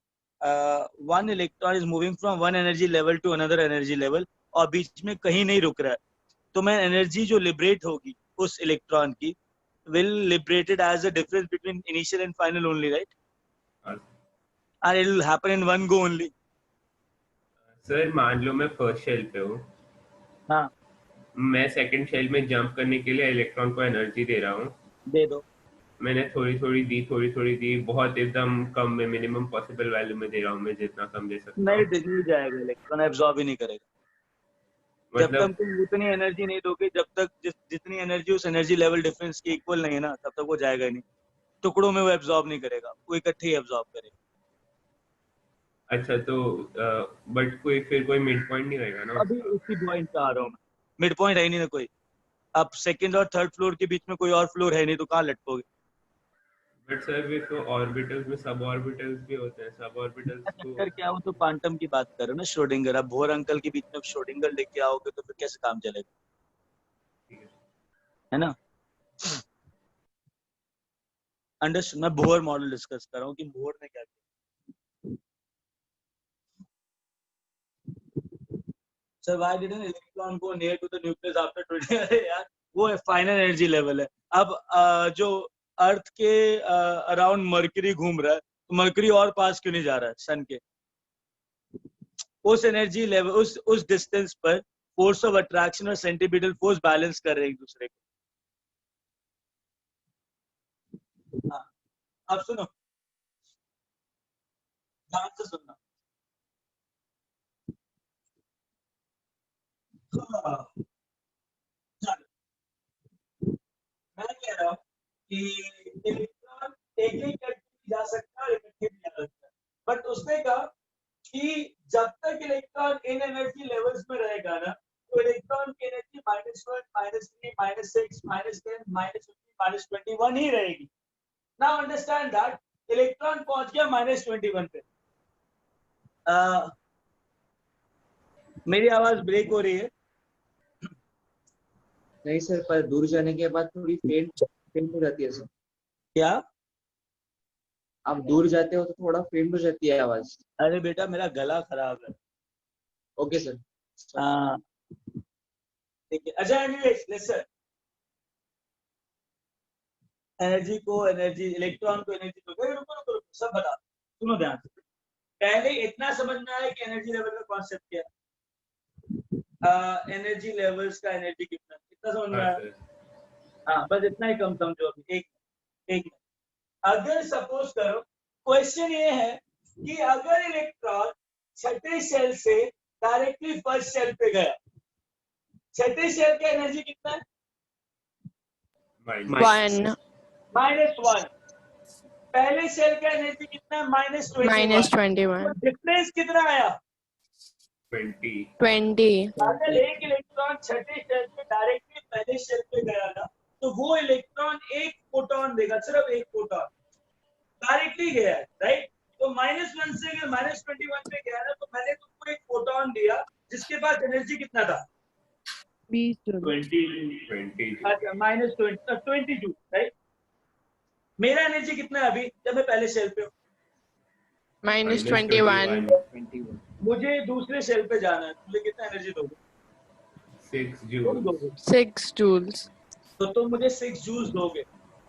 one electron is moving from one energy level to another energy level और बीच में कहीं नहीं रुक रहा है, तो मैं एनर्जी जो लिबरेट होगी उस इलेक्ट्रॉन की will liberated as the difference between initial and final only, right? हाँ And it will happen in one go only. Sir, मान लो मैं फर्स्ट शेल पे हूँ, हाँ, मैं सेकंड शेल में जंप करने के लिए इलेक्ट्रॉन को एनर्जी दे रहा हूँ। दे दो। मैंने थोड़ी थोड़ी दी, बहुत एकदम कम में, मिनिमम पॉसिबल वैल्यू में दे रहा हूँ मैं, जितना कम दे सकता नहीं, हूँ। नहीं जाएगा, इलेक्ट्रॉन एब्जॉर्ब ही नहीं करेगा। जब तक मतलब तुम उतनी एनर्जी नहीं दोगे, जब तक जितनी एनर्जी उस एनर्जी लेवल डिफरेंस की इक्वल नहीं है ना, तब तक वो जाएगा ही नहीं। टुकड़ों में वो एब्जॉर्ब नहीं करेगा, वो इकट्ठे ही एब्जॉर्ब करेगा। अच्छा, तो बट कोई मिड पॉइंट नहीं रहेगा ना अभी उसका? उसी पॉइंट पे आ रहा हूँ मैं, मिड पॉइंट है ही नहीं ना कोई। अब सेकंड और थर्ड फ्लोर के बीच में कोई और फ्लोर है नहीं, तो कहाँ लटकोगे? बट सर वे तो ऑर्बिटल्स में सब ऑर्बिटल्स भी होते हैं, सब ऑर्बिटल्स को। चक्कर क्या, वो तो क्वांटम की बात कर रहे हो ना, श्रोडिंगर। अब भोर अंकल के बीच में श्रोडिंगर लेके आओगे तो फिर कैसे काम चलेगा, ठीक है। है ना? अंडरस्टैंड? मैं बोहर मॉडल डिस्कस कर रहा हूँ कि बोहर ने क्या किया। Sir why didn't electron go near to the nucleus after 20? अरे यार, वो फाइनल एनर्जी लेवल है। अब जो अर्थ के अराउंड मरकरी घूम रहा है, तो मरकरी और पास क्यों नहीं जा रहा है सन के? उस एनर्जी लेवल, उस डिस्टेंस पर फोर्स ऑफ अट्रैक्शन और सेंट्रीपिटल फोर्स बैलेंस कर रहे हैं एक दूसरे को। हाँ, अब सुनो, ध्यान से सुनना। हाँ, चलो, मैं कह रहा हूँ कि इलेक्ट्रॉन एक एक करके जा सकता है और इकट्ठे भी जा सकता है, बट उसने कहा कि जब तक इलेक्ट्रॉन इन एनर्जी लेवल्स में रहेगा ना, तो इलेक्ट्रॉन की एनर्जी -1, -3, -6, -10, -15, -21 ही रहेगी। नाउ अंडरस्टैंड दैट इलेक्ट्रॉन पहुंच गया -21 पे। मेरी आवाज ब्रेक हो रही है? नहीं सर, पर दूर जाने के बाद थोड़ी फेंट फेंट हो जाती है सर। क्या? आप दूर जाते हो तो थोड़ा फेंट हो जाती है आवाज। अरे बेटा, मेरा गला खराब है। Okay sir. हाँ, ठीक है। अच्छा, एनीवेज लिसन, एनर्जी को एनर्जी, इलेक्ट्रॉन को एनर्जी को, रुको रुको रुको, सब बता, सुनो ध्यान से। पहले इतना समझना है कि एनर्जी लेवल का कॉन्सेप्ट क्या है, एनर्जी लेवल्स का एनर्जी कितना, इतना समझ में हाँ आया? सर। हाँ, बस इतना ही कम समझो अभी। एक अगर सपोज करो, क्वेश्चन ये है कि अगर इलेक्ट्रॉन छठे शेल से डायरेक्टली फर्स्ट शेल पे गया, छठे शेल का एनर्जी कितना है? One. -1। पहले शेल का एनर्जी कितना है? -21। -21. डिफरेंस कितना आया? 20. अगर एक इलेक्ट्रॉन छठे शेल से डायरेक्टली पहले शेल पे गया ना, तो वो इलेक्ट्रॉन एक फोटोन देगा, सिर्फ एक फोटोन डायरेक्टली गया है, राइट? तो -1 से अगर -21 पे गया ना, तो मैंने तुमको एक फोटोन दिया जिसके पास एनर्जी कितना था? 20 जूल. 20 अच्छा, -20 जूल, राइट? मेरा एनर्जी कितना है अभी जब मैं पहले शेल पे हूँ? -21. मुझे दूसरे शेल पे जाना है, मुझे कितना एनर्जी दोगे? 6 तुम जूल। दोगे, 6 joules. तो तुम मुझे 6 जूल दोगे,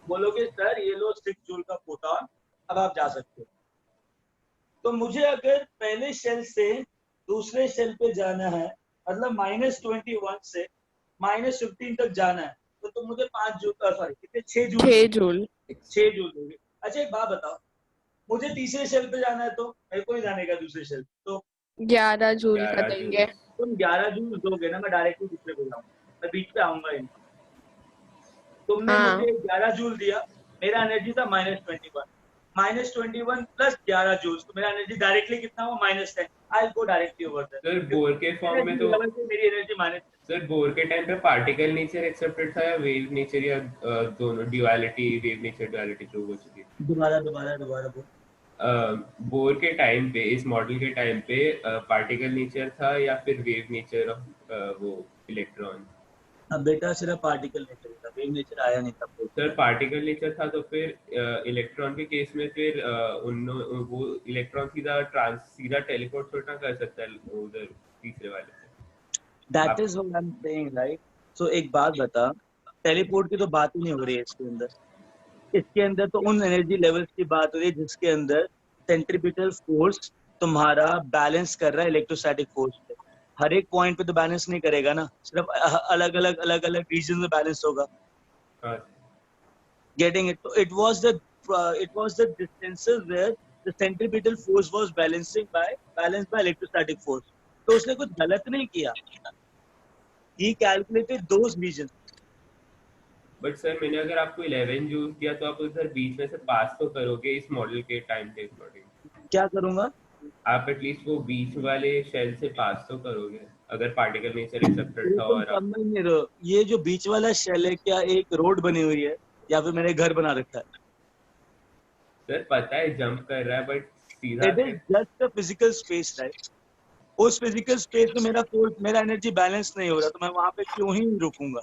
बोलोगे सर ये लो 6 जूल का फोटोन, अब आप जा सकते हो। तो मुझे अगर पहले शेल से दूसरे शेल पे जाना है, मतलब -21 से -15 तक जाना है, तो तुम मुझे 5 जूल, सॉरी कितने, 6 जूल 6 जूल. 6 जूल दोगे। अच्छा एक बात बताओ, मुझे तीसरे शेल पे जाना है तो मेरे को ही जाने का दूसरे शेल, तो 11 जूल का 11 देंगे. तुम 11 जूल दोगे ना, मैं डायरेक्टली दूसरे पे जाऊंगा, मैं बीच पे आऊंगा ही नहीं। तुमने हाँ. मुझे 11 जूल दिया, मेरा एनर्जी था -21 प्लस 11 जूल, तो मेरा एनर्जी डायरेक्टली कितना हुआ? -10। I go directly over that. Sir Bohr के फॉर्म में तो मेरी एनर्जी माइनस, सर बोर के टाइम पे पार्टिकल नेचर एक्सेप्टेड था या वेव नेचर, या दोनों duality, wave nature duality prove हो चुकी है? दोबारा बोल। बोर के टाइम पे, इस मॉडल के टाइम पे पार्टिकल नेचर था या फिर वेव नेचर ऑफ वो इलेक्ट्रॉन? अब बेटा सिर्फ पार्टिकल नेचर था, वेव नेचर आया नहीं था। सर पार्टिकल नेचर था तो फिर इलेक्ट्रॉन के केस में फिर वो इलेक्ट्रॉन सीधा टेलीपोर्ट थोड़ा ना कर सकता है उधर तीसरे वाले से। That is what I am saying, right? So एक बात बता, टेलीपोर्ट की तो बात ही नहीं हो रही है इसके अंदर। इसके अंदर तो उन एनर्जी लेवल्स की बात हो रही है जिसके अंदर सेंट्रीपिटल फोर्स तुम्हारा बैलेंस कर रहा है इलेक्ट्रोस्टैटिक फोर्स पे। हर एक पॉइंट पे तो बैलेंस नहीं करेगा ना, सिर्फ अलग अलग रीजन में बैलेंस होगा। Getting it? It was the distances where the centripetal force was balanced by electrostatic force. तो उसने कुछ गलत नहीं किया। He calculated those regions. But sir मैंने अगर आपको 11 जूल दिया तो आप उधर बीच में से पास तो करोगे इस मॉडल के टाइम के अकॉर्डिंग। क्या करूंगा? आप एटलीस्ट वो बीच वाले शेल से पास तो करोगे अगर पार्टिकल नेचर एक्सेप्टेड था। और समझ नहीं रहे, ये जो बीच वाला शेल है क्या एक रोड बनी हुई है या फिर मैंने घर बना रखा है? सर पता है जंप कर रहा है बट सीधा it is just a physical space, right? उस फिजिकल स्पेस में मेरा एनर्जी बैलेंस नहीं हो रहा, तो मैं वहां पे क्यों ही रुकूंगा?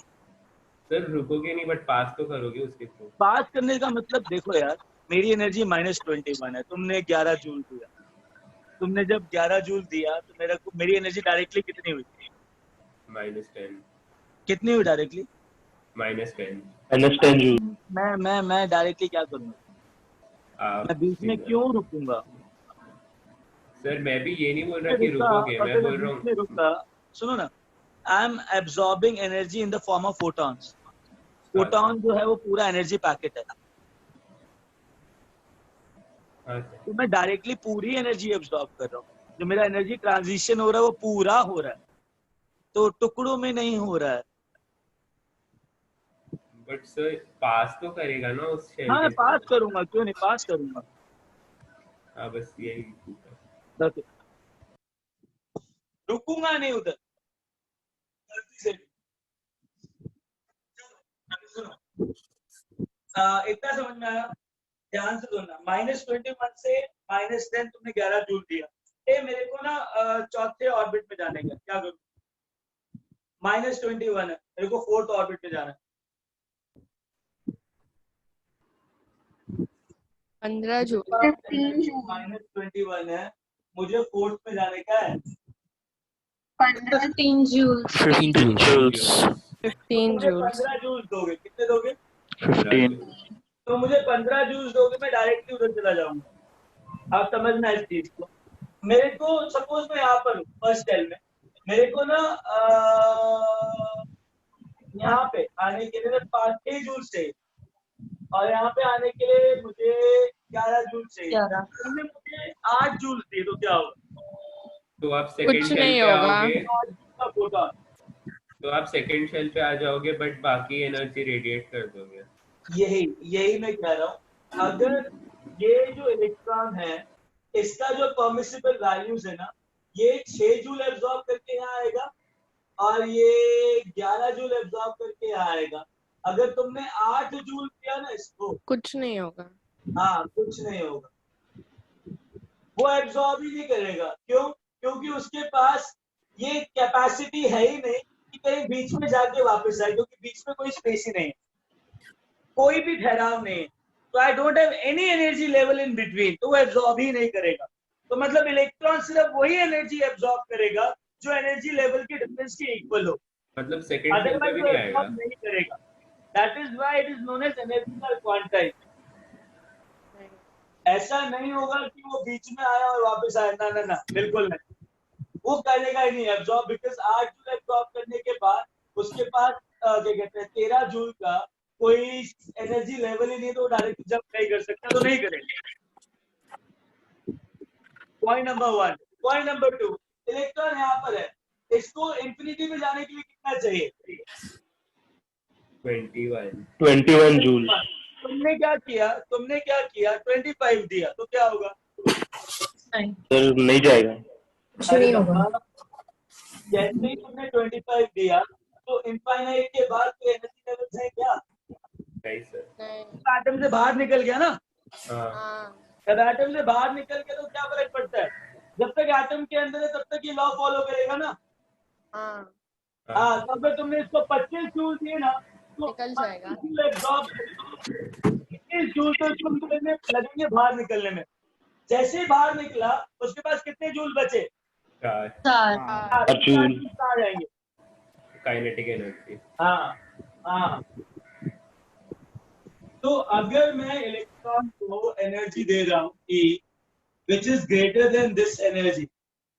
सर रुकोगे नहीं बट पास तो करोगे उसके थ्रू। पास करने का मतलब देखो यार, मेरी एनर्जी -21 है, तुमने 11 जूल दिया। तुमने जब 11 जूल दिया तो मेरी एनर्जी डायरेक्टली कितनी हुई? -10। कितनी हुई डायरेक्टली? -10 जूल। मैं डायरेक्टली क्या करूंगा? मैं बीच में क्यों रुकूंगा? सर मैं भी ये नहीं बोल रहा कि रुकोगे, मैं बोल रहा हूँ रुका। सुनो ना, I am absorbing energy in the form of photons. Photon जो है वो पूरा एनर्जी पैकेट है, तो मैं डायरेक्टली पूरी एनर्जी एब्सॉर्ब कर रहा हूँ। जो मेरा एनर्जी ट्रांजिशन हो रहा है वो पूरा हो रहा है, तो टुकड़ों में नहीं हो रहा है। बट सर पास तो करेगा ना उस शेल। हाँ पास करूंगा, क्यों नहीं पास करूंगा। हाँ बस यही रुकूंगा नहीं उधर। इतना समझ में आया? ध्यान से सुनना, -21 से -10 तुमने 11 जूल दिया। मेरे को ना चौथे ऑर्बिट में जाने का, क्या करूं? -21 है, मेरे को फोर्थ ऑर्बिट में जाना है। 15 जूल। -21 है, मुझे फोर्थ में जाने का है। 15 जूल। 15 जूल्स। 15 जूल। 15 जूल दोगे? कितने दोगे? 15। तो मुझे 15 जूल दोगे, मैं डायरेक्टली उधर चला जाऊंगा। आप समझना इस चीज को। मेरे को सपोज मैं यहाँ पर हूँ फर्स्ट शेल में, मेरे को ना यहाँ पे आने के लिए 5 जूल से और यहाँ पे आने के लिए मुझे 11 जूल चाहिए। तुमने मुझे 8 जूल दिए तो क्या होगा? तो आप सेकंड कुछ शेल नहीं पे होगा। आओगे, 8 जूल का फोटोन। तो आप सेकंड शेल पे आ जाओगे बट बाकी एनर्जी रेडिएट कर दोगे। यही मैं कह रहा हूँ। अगर ये जो इलेक्ट्रॉन है इसका जो परमिसिबल वैल्यूज है ना, ये 6 जूल एब्जॉर्ब करके यहाँ आएगा और ये 11 जूल एब्जॉर्ब करके यहाँ आएगा। अगर तुमने 8 जूल किया ना इसको, कुछ नहीं होगा। हाँ कुछ नहीं होगा, वो एब्जॉर्ब ही नहीं करेगा। क्यों? क्योंकि उसके पास ये कैपेसिटी है ही नहीं कि कहीं बीच में जाके वापस आए, क्योंकि बीच में कोई स्पेस ही नहीं है, कोई भी ठहराव नहीं है। तो I don't have any energy level in between, तो वो एब्जॉर्ब ही नहीं करेगा। तो मतलब इलेक्ट्रॉन सिर्फ वही एनर्जी एब्जॉर्ब करेगा जो एनर्जी लेवल के डिफरेंस के इक्वल हो, मतलब सेकंड शेल पे अदरवाइज भी वो नहीं आएगा। एब्जॉर्ब नहीं करेगा। That is why it is known as energical quantise. ऐसा नहीं होगा कि वो बीच में आया और वापस आया, ना ना ना, बिल्कुल नहीं, वो करेगा ही नहीं एब्जॉर्ब, बिकॉज 8 जूल एब्जॉर्ब करने के बाद उसके पास क्या कहते हैं 13 जूल का कोई एनर्जी लेवल ही नहीं, तो डायरेक्ट जंप नहीं कर सकता, तो नहीं करेगा। Point number 1। Point number 2, electron यहाँ पर है, इसको इंफिनिटी में जाने के लिए कितना चाहिए? 21 जूल। तुमने क्या किया? 25 दिया तो क्या होगा? सर नहीं जाएगा। नहीं होगा। जैसे ही तुमने 25 दिया तो इनफाइनाइट के बाद तो एनर्जी लेवल है क्या? नहीं सर। एटम से बाहर निकल गया ना। हाँ। जब एटम से बाहर निकल गया तो क्या फर्क पड़ता है? जब तक एटम के अंदर है तब तक ये लॉ फॉलो करेगा ना। हाँ। हाँ, तो अगर तुमने इसको 25 जूल दिए ना तो निकल जाएगा। 25 जूल तो इसको लगेंगे बाहर निकलने में। जैसे ही बाहर निकला उसके पास कितने जूल बचे? 4 जूल आ जाएंगे। Kinetic energy. हाँ हाँ। तो अगर मैं इलेक्ट्रॉन को एनर्जी दे रहा हूँ E, which is greater than this energy,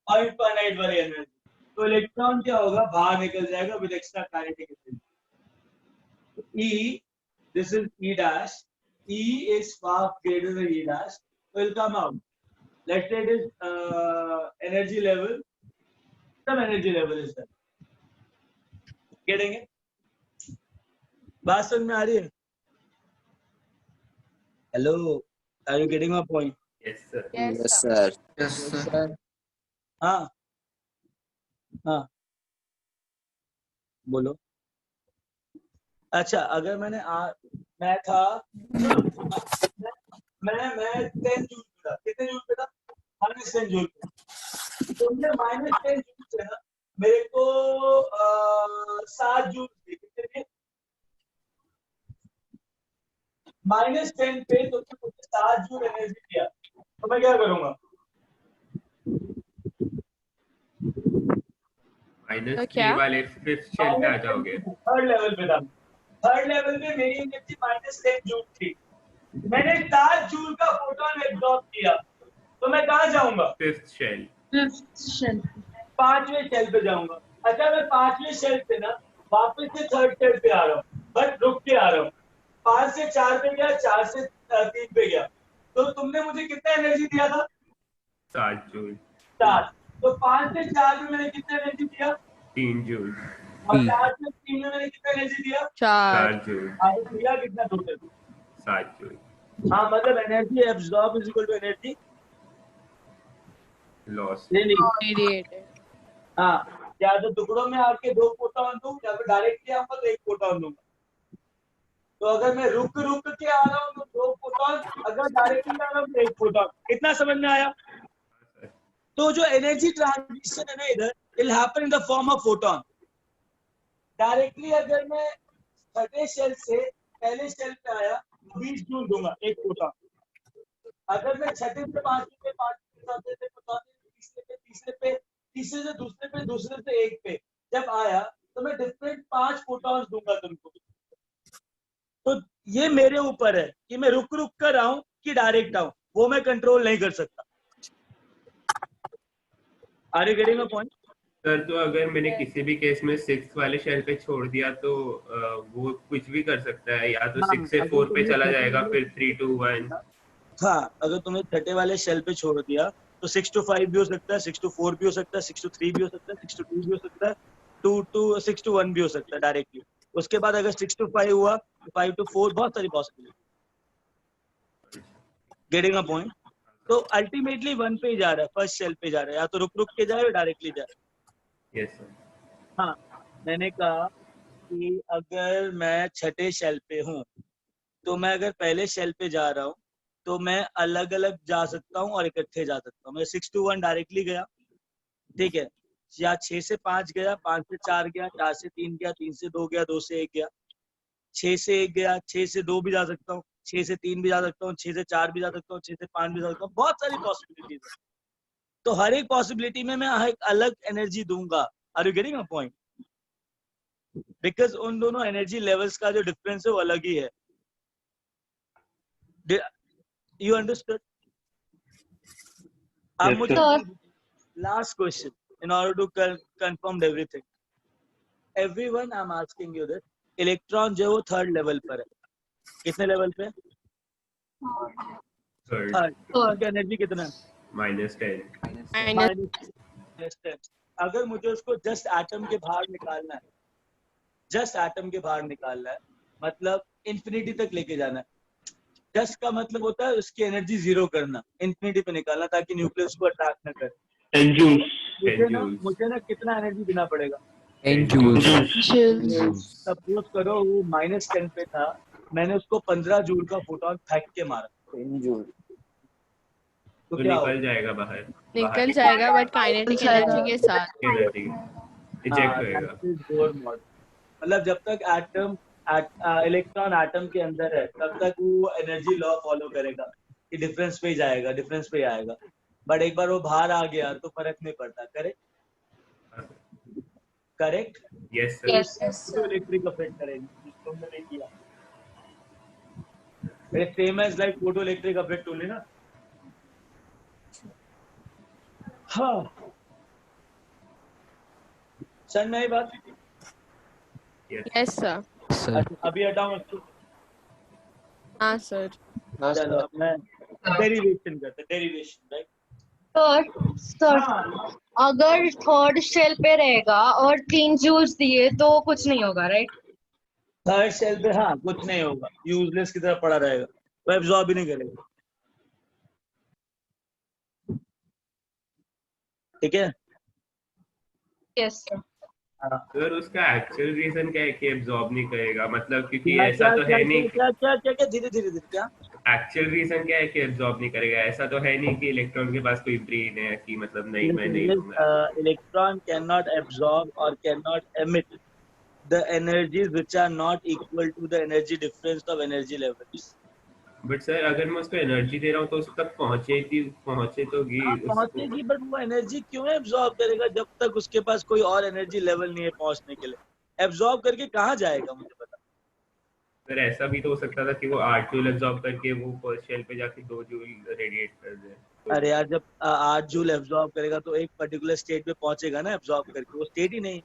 और इनफाइनाइट वाली एनर्जी, तो इलेक्ट्रॉन क्या होगा? बाहर निकल जाएगा with extra kinetic energy. E, this is E dash. E is far greater than E dash, will come out. Let's say it is energy level. Some energy level is there. Getting it? बात समझ में आ रही है? Hello, are you getting my point? Yes sir. Yes, sir. Yes, sir. हाँ हाँ बोलो। अच्छा, अगर मैंने मैं था मैं 10 जूल पे था। कितने जूल पे था? -10 जूल पे। तुमने -10 जूल से ना मेरे को 7 जूल दिए। कितने दिए? -10 पे तुमने मुझे 7 जूल एनर्जी दिया, तो मैं क्या करूंगा? -3 वाले फिफ्थ शेल पे आ जाओगे। थर्ड लेवल पे था। थर्ड लेवल पे मेरी एनर्जी -10 जूल थी। मैंने 7 जूल का फोटोन एब्जॉर्ब किया, तो मैं कहाँ जाऊंगा? Fifth shell. 5वें शेल पे जाऊंगा। अच्छा, मैं 5वें शेल पे ना वापस से थर्ड शेल पे आ रहा हूँ, बट रुक के आ रहा हूँ। 5 से 4 पे गया, 4 से 3 पे गया, तो तुमने मुझे कितना एनर्जी दिया था? 7 जूल। 7। तो 5 से 4 में मैंने कितना एनर्जी दिया? 3 जूल। और 4 से 3 में मैंने कितना एनर्जी दिया? 4 जूल। आपने दिया कितना टोटल? 7 जूल। हाँ, मतलब energy absorb is equal to energy loss. Radiated. हाँ, या तो टुकड़ों में आके 2 फोटोन दूं या फिर डायरेक्टली आऊंगा तो 1 फोटोन दूंगा। तो अगर मैं रुक के आ रहा हूँ तो 2 फोटोन, अगर डायरेक्टली आ रहा हूँ तो 1 फोटोन। इतना समझ में आया? तो जो एनर्जी ट्रांसमिशन है ना इधर, it happen in the form of photon. Directly अगर मैं छठे शेल से पहले शेल पे आया 20 जूल दूंगा 1 फोटोन। अगर मैं छठे से 5वें पे, 5वें से चौथे से, तीसरे पे, तीसरे से दूसरे पे, दूसरे से 1 पे जब आया तो मैं डिफरेंट 5 फोटॉन्स दूंगा तुमको। तो ये मेरे ऊपर है कि मैं रुक कर आऊं कि डायरेक्ट आऊं, वो मैं कंट्रोल नहीं कर सकता। Are you getting my point? Sir तो अगर मैंने किसी भी केस में 6 वाले शेल पे छोड़ दिया तो वो कुछ भी कर सकता है, या तो हाँ 6 से अगर 4 पे तुमने चला छठे जाएगा, वाले फिर 3 2 1। हाँ अगर तुमने छठे वाले शेल पे छोड़ दिया तो 6 to 5 भी हो सकता है, 6 to 4 भी हो सकता है, 6 to 3 भी हो सकता है, 6 to 2 भी हो सकता है, 6 to 1 भी हो सकता है डायरेक्टली। उसके बाद अगर 6 to 5 हुआ तो 5 to 4, बहुत सारी पॉसिबिलिटी। Getting a point? तो अल्टीमेटली 1 पे ही जा रहा है, फर्स्ट शेल पे जा रहा है, या तो रुक रुक के जाए या डायरेक्टली जाए। Yes sir. हाँ मैंने कहा कि अगर मैं छठे शेल पे हूँ तो मैं अगर पहले शेल पे जा रहा हूँ तो मैं अलग अलग जा सकता हूँ और इकट्ठे जा सकता हूँ। मैं 6 to 1 डायरेक्टली गया, ठीक है, या 6 से 5 गया, 5 से 4 गया, 4 से 3 गया, 3 से 2 गया, 2 से 1 गया, 6 से 1 गया, 6 से 2 भी जा सकता हूँ, 6 से 3 भी जा सकता हूँ, 6 से 4 भी जा सकता हूँ, 6 से 5 भी जा सकता हूँ। बहुत सारी पॉसिबिलिटीज है, तो हर एक पॉसिबिलिटी में मैं एक अलग एनर्जी दूंगा। Are you getting a point? Because उन दोनों एनर्जी लेवल्स का जो डिफरेंस है वो अलग ही है। You understood? अब Yes, मुझे sir. Last question in order to confirm everything, everyone I am asking you this, electron जो है वो थर्ड लेवल पर है। कितने लेवल पे? थर्ड। थर्ड। उसका एनर्जी कितना है? -10। -10। अगर मुझे उसको जस्ट एटम के बाहर निकालना है, जस्ट एटम के बाहर निकालना है, मतलब इंफिनिटी तक लेके जाना है। जस्ट का मतलब होता है उसकी एनर्जी जीरो करना, इंफिनिटी पे निकालना ताकि न्यूक्लियस को अट्रैक्ट न करे। 10 joules. मुझे ना कितना एनर्जी देना पड़ेगा? 10 joules. सपोज करो वो -10 पे था, मैंने उसको 15 जूल का फोटोन फेंक के मारा, 10 जूल। तो तो क्या निकल होगा? जाएगा बाहर। निकल जाएगा बट काइनेटिक एनर्जी के साथ। एनर्जी इजेक्ट हाँ, होएगा। that is Bohr model। मतलब जब तक एटम इलेक्ट्रॉन एटम के अंदर है तब तक वो एनर्जी लॉ फॉलो करेगा कि डिफरेंस पे ही जाएगा, डिफरेंस पे ही आएगा। बट एक बार वो बाहर आ गया तो फर्क नहीं पड़ता। करेक्ट? करेक्ट? Yes sir. तो इलेक्ट्रिक अफेक्ट करेगी, तुमने नहीं किया। Same as like photo electric effect only ना। हाँ सर नहीं बात। Yes sir. अच्छा, अभी हटाऊं इसको? हाँ सर। चलो अब मैं डेरिवेशन करते, डेरिवेशन राइट। सर अगर थर्ड शेल पे रहेगा और 3 जूल्स दिए तो कुछ नहीं होगा, राइट? थर्ड शेल पे हाँ कुछ नहीं होगा, यूजलेस की तरह पड़ा रहेगा, वो एब्जॉर्ब भी नहीं करेगा। ठीक है? Yes sir. सर उसका एक्चुअल रीजन क्या है कि एब्जॉर्ब नहीं करेगा, मतलब क्योंकि क्या ऐसा क्या तो क्या है नहीं। क्या क्या क्या क्या धीरे धीरे धीरे क्या? एक्चुअल रीजन क्या है कि एब्जॉर्ब नहीं करेगा? ऐसा तो है नहीं कि इलेक्ट्रॉन के पास कोई ब्रेन है कि मतलब नहीं मैं नहीं लूंगा। इलेक्ट्रॉन कैन नॉट एब्जॉर्ब और can not emit the energies which are not equal to the energy difference of energy levels। But sir अगर मैं उसको एनर्जी दे रहा हूँ तो उस तक पहुंचे तो गी हाँ उसको। पहुंचेगी, बट वो एनर्जी क्यों एब्जॉर्ब करेगा जब तक उसके पास कोई और एनर्जी लेवल नहीं है पहुंचने के लिए। एब्जॉर्ब करके कहाँ जाएगा मुझे पता। सर ऐसा भी तो हो सकता था कि वो 8 जूल एब्जॉर्ब करके वो फर्स्ट शेल पे जाके 2 जूल रेडिएट कर दे। अरे यार जब 8 जूल एब्जॉर्ब करेगा तो एक पर्टिकुलर स्टेट पे पहुंचेगा ना एब्जॉर्ब करके, वो स्टेट ही नहीं।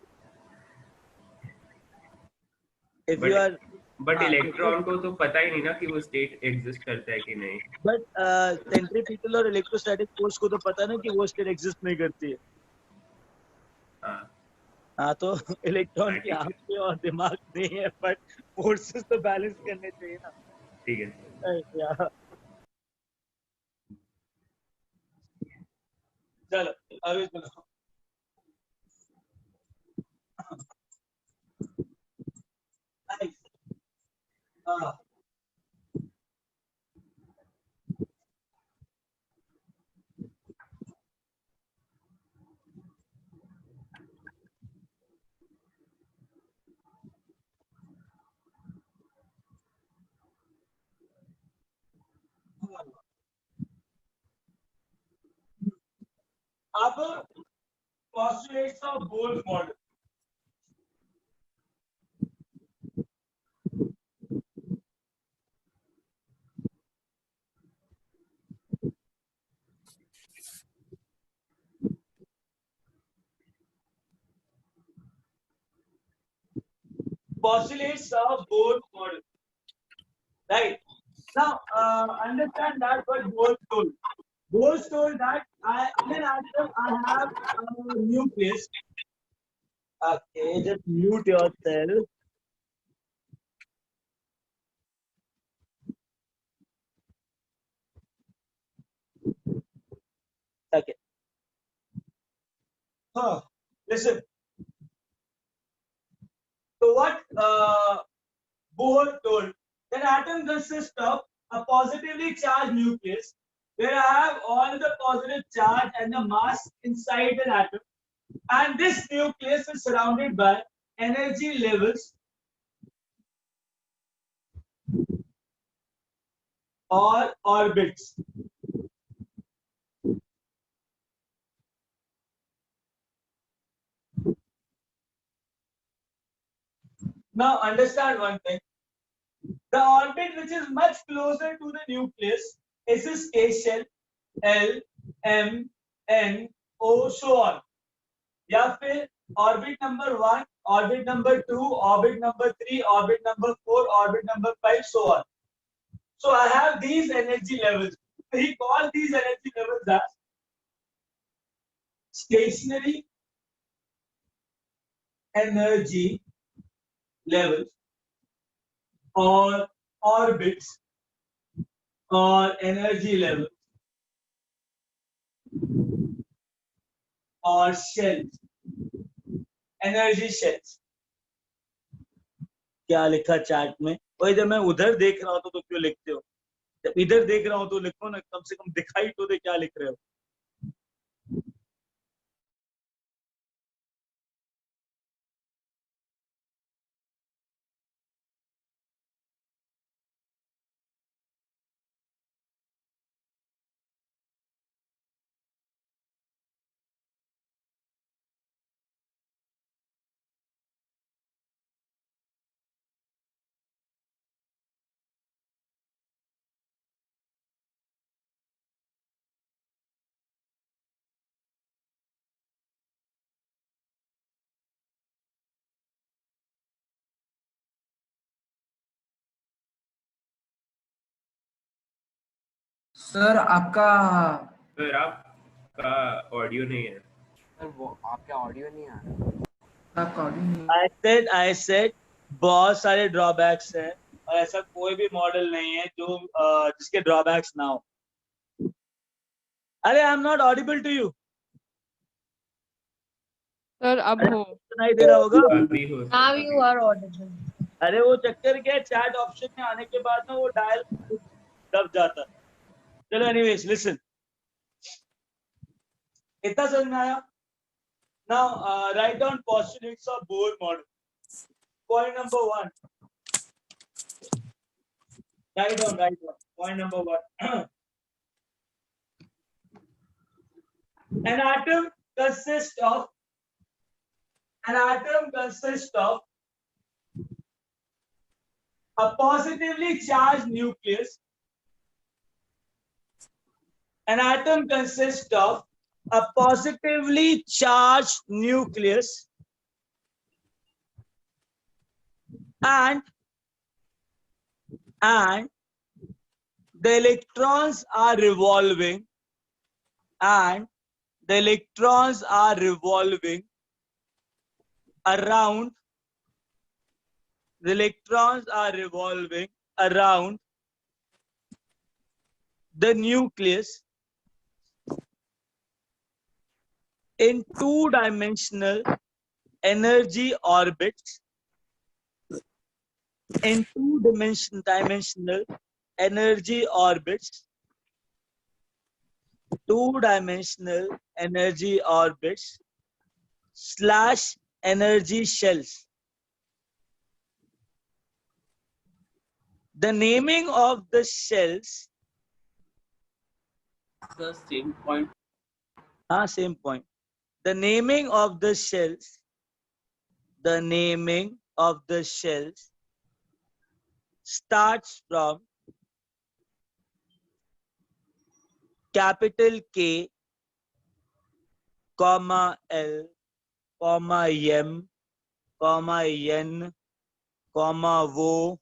If you are but electron को तो पता ही नहीं ना कि वो स्टेट एग्जिस्ट करता है कि नहीं। बट सेंट्रीफ्यूगल और इलेक्ट्रोस्टैटिक फोर्स को तो पता ना कि वो स्टेट एग्जिस्ट नहीं करती है। हाँ तो इलेक्ट्रॉन की आंखें और दिमाग नहीं है, बट फोर्सेस तो बैलेंस करने चाहिए ना। ठीक है यार चलो अभी सुनो। अब postulates of Bohr's model। postulates of Bohr model. Right. Now, understand that what Bohr told. Bohr told that in an atom I have a nucleus. Okay, just mute yourself. Okay. Listen. So what Bohr told, that atom consists of a positively charged nucleus where I have all the positive charge and the mass inside an atom, and this nucleus is surrounded by energy levels or orbits. Now understand one thing. The orbit which is much closer to the nucleus is a station L, M, N, O, so on. या फिर orbit number 1, orbit number 2, orbit number 3, orbit number 4, orbit number 5, so on. So I have these energy levels. We call these energy levels as stationary energy levels or orbits or energy levels or shells, energy shells. क्या लिखा चैट में? वही जब मैं उधर देख रहा हूँ तो क्यों लिखते हो? जब इधर देख रहा हूँ तो लिखो ना, कम से कम दिखाई तो दे क्या लिख रहे हो. सर आपका सर आपका ऑडियो नहीं है. सर वो आपका ऑडियो नहीं आ रहा. आपका ऑडियो नहीं. I said बहुत सारे ड्रॉबैक्स हैं और ऐसा कोई भी मॉडल नहीं है जो जिसके ड्रॉबैक्स ना हो. अरे I am not audible to you. Sir अब हो. सुनाई दे रहा होगा. अभी हो. Now you are audible. अरे वो चक्कर क्या है, चैट ऑप्शन में आने के बाद ना वो डायल दब जाता. चलो एनीवेज लिसन. इतना समझ में आया? Now write down postulates of Bohr model. Point number 1. Write down. Point number 1. An atom consists of a positively charged nucleus. An atom consists of a positively charged nucleus and the electrons are revolving around the nucleus in two-dimensional energy orbits. In two-dimensional energy orbits. Two-dimensional energy orbits / energy shells. The naming of the shells. The same point. Same point. The naming of the shells. Starts from capital K, comma L, comma M, comma N, comma wo,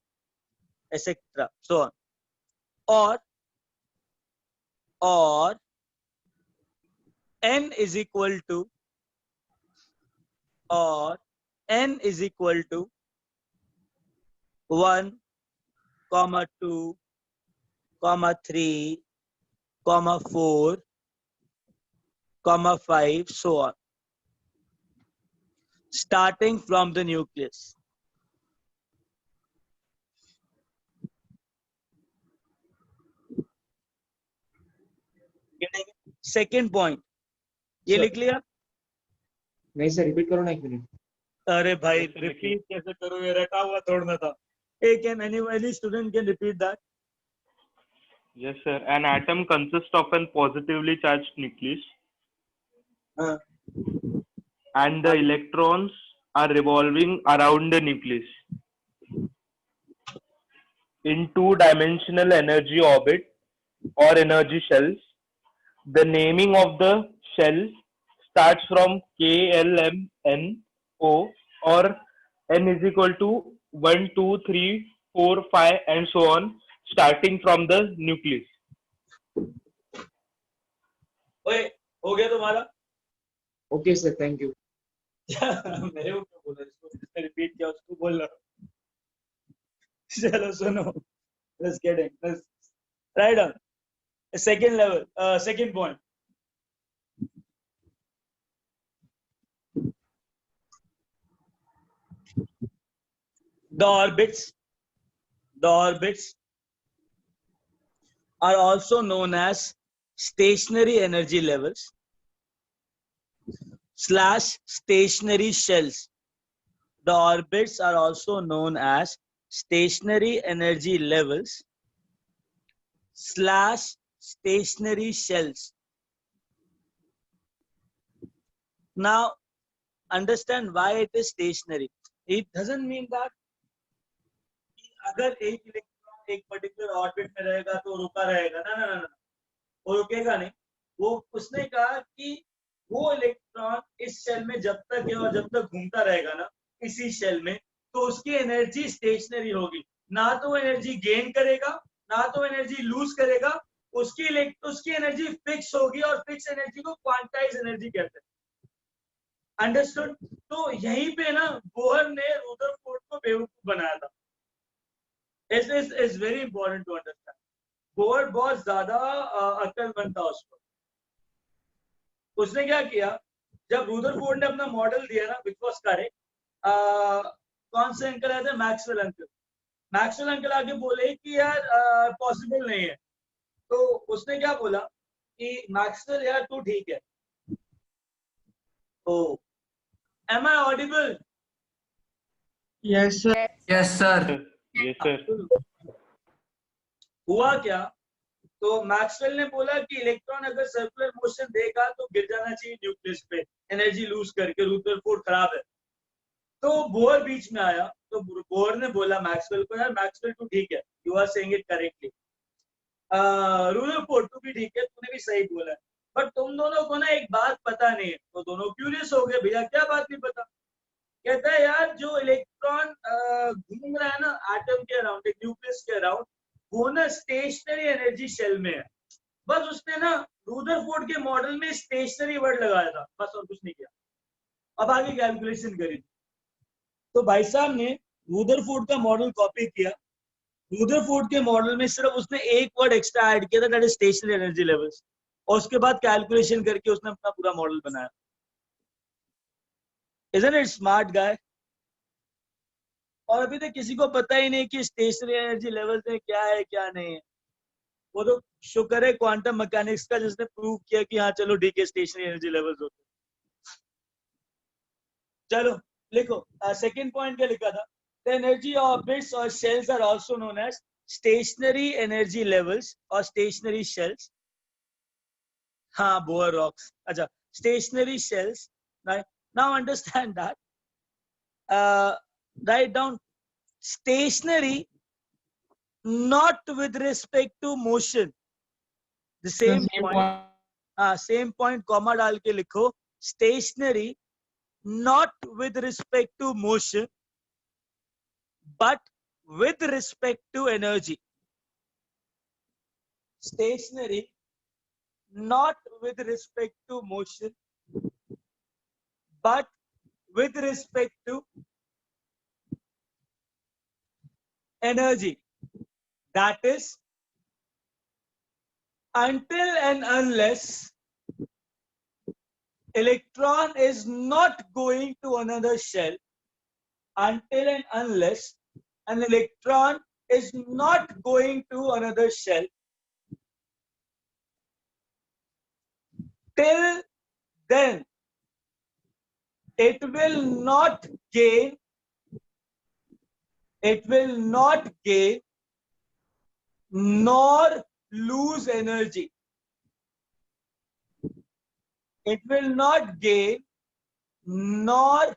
etc. So on. Or n is equal to, or n is equal to 1, 2, 3, 4, 5, so on, starting from the nucleus. Second point, ये लिख लिया? नहीं सर, रिपीट करो ना 1 मिनट. अरे भाई रिपीट कैसे करूं, ये रटा हुआ छोड़ना था. Can any student can repeat that? Yes, sir. An atom consists of a positively charged nucleus, and the electrons are revolving around the nucleus in two-dimensional energy orbit or energy shells. The naming of the shells starts from KLMNO or n is equal to 1, 2, 3, 4, 5 and so on, starting from the nucleus. ओए, हो गया तुम्हारा? Okay sir, thank you. मेरे को क्यों बोला, इसको रिपीट किया, उसको बोल रहा. चलो सुनो, let's get it. Let's write down second level, second point. The orbits are also known as stationary energy levels / stationary shells. The orbits are also known as stationary energy levels / stationary shells. Now, understand why it is stationary. It doesn't mean that अगर एक इलेक्ट्रॉन एक पर्टिकुलर ऑर्बिट में रहेगा तो रुका रहेगा, ना ना ना ना, वो रुकेगा नहीं. वो उसने कहा कि वो इलेक्ट्रॉन इस शेल में जब तक है और जब तक घूमता रहेगा ना इसी शेल में, तो उसकी एनर्जी स्टेशनरी होगी. ना तो वो एनर्जी गेन करेगा, ना तो एनर्जी लूज करेगा. उसकी एनर्जी फिक्स होगी, और फिक्स एनर्जी को क्वांटाइज एनर्जी कहते हैं. अंडरस्टूड? तो यहीं पे ना बोहर ने रुदरफोर्ड को बेवकूफ बनाया था. It's very important to understand. Bohr बहुत ज्यादा अक्लमंद था उसको. उसने क्या किया, जब रुदरफोर्ड ने अपना मॉडल दिया ना, which was correct, कौन से अंकल आए थे? मैक्सवेल अंकल आके बोले कि यार पॉसिबल नहीं है. तो उसने क्या बोला कि मैक्सवेल यार तू ठीक है. तो am I audible? Yes sir. Yes sir. Yes, sir. हुआ क्या, तो मैक्सवेल ने बोला कि इलेक्ट्रॉन अगर सर्कुलर मोशन देगा तो गिर जाना चाहिए न्यूक्लियस पे, एनर्जी लूज करके. रुदरफोर्ड खराब है. तो बोहर बीच में आया. तो बोहर ने बोला मैक्सवेल को, यार मैक्सवेल तू ठीक है, you are saying it correctly. Rutherford तू भी ठीक है, तूने भी सही बोला है, बट तुम दोनों को ना एक बात पता नहीं है. तो दोनों क्यूरियस हो गए, भैया क्या बात नहीं पता. कहता है यार जो इलेक्ट्रॉन घूम रहा है ना एटम के अराउंड, न्यूक्लियस के अराउंड, वो ना स्टेशनरी एनर्जी शेल में है. बस उसने ना रुदरफोर्ड के मॉडल में स्टेशनरी वर्ड लगाया था, बस, और कुछ नहीं किया. अब आगे कैलकुलेशन करी. तो भाई साहब ने रुदरफोर्ड का मॉडल कॉपी किया. रुदरफोर्ड के मॉडल में सिर्फ उसने एक वर्ड एक्स्ट्रा ऐड किया था, that is stationary energy levels, और उसके बाद कैलकुलेशन करके उसने अपना पूरा मॉडल बनाया. Isn't it smart guy? और अभी तक किसी को पता ही नहीं कि स्टेशनरी एनर्जी लेवल्स में क्या है क्या नहीं है. वो तो शुक्र है क्वांटम मैकेनिक्स का, जिसने प्रूव किया कि हाँ चलो ठीक है स्टेशनरी एनर्जी लेवल्स होते हैं. चलो लिखो, सेकंड पॉइंट क्या लिखा था? द एनर्जी ऑर्बिट्स और shells are also known as stationary energy levels और स्टेशनरी शेल्स. हाँ, बोहर रॉक्स. अच्छा, stationary shells. Now understand that. Write down stationary, not with respect to motion. The same point. Same point. Comma डाल के लिखो. Stationary, not with respect to motion. but with respect to energy. Stationary, not with respect to motion, but with respect to energy. That is, until and unless electron is not going to another shell, until and unless an electron is not going to another shell, till then it will not gain nor lose energy. It will not gain nor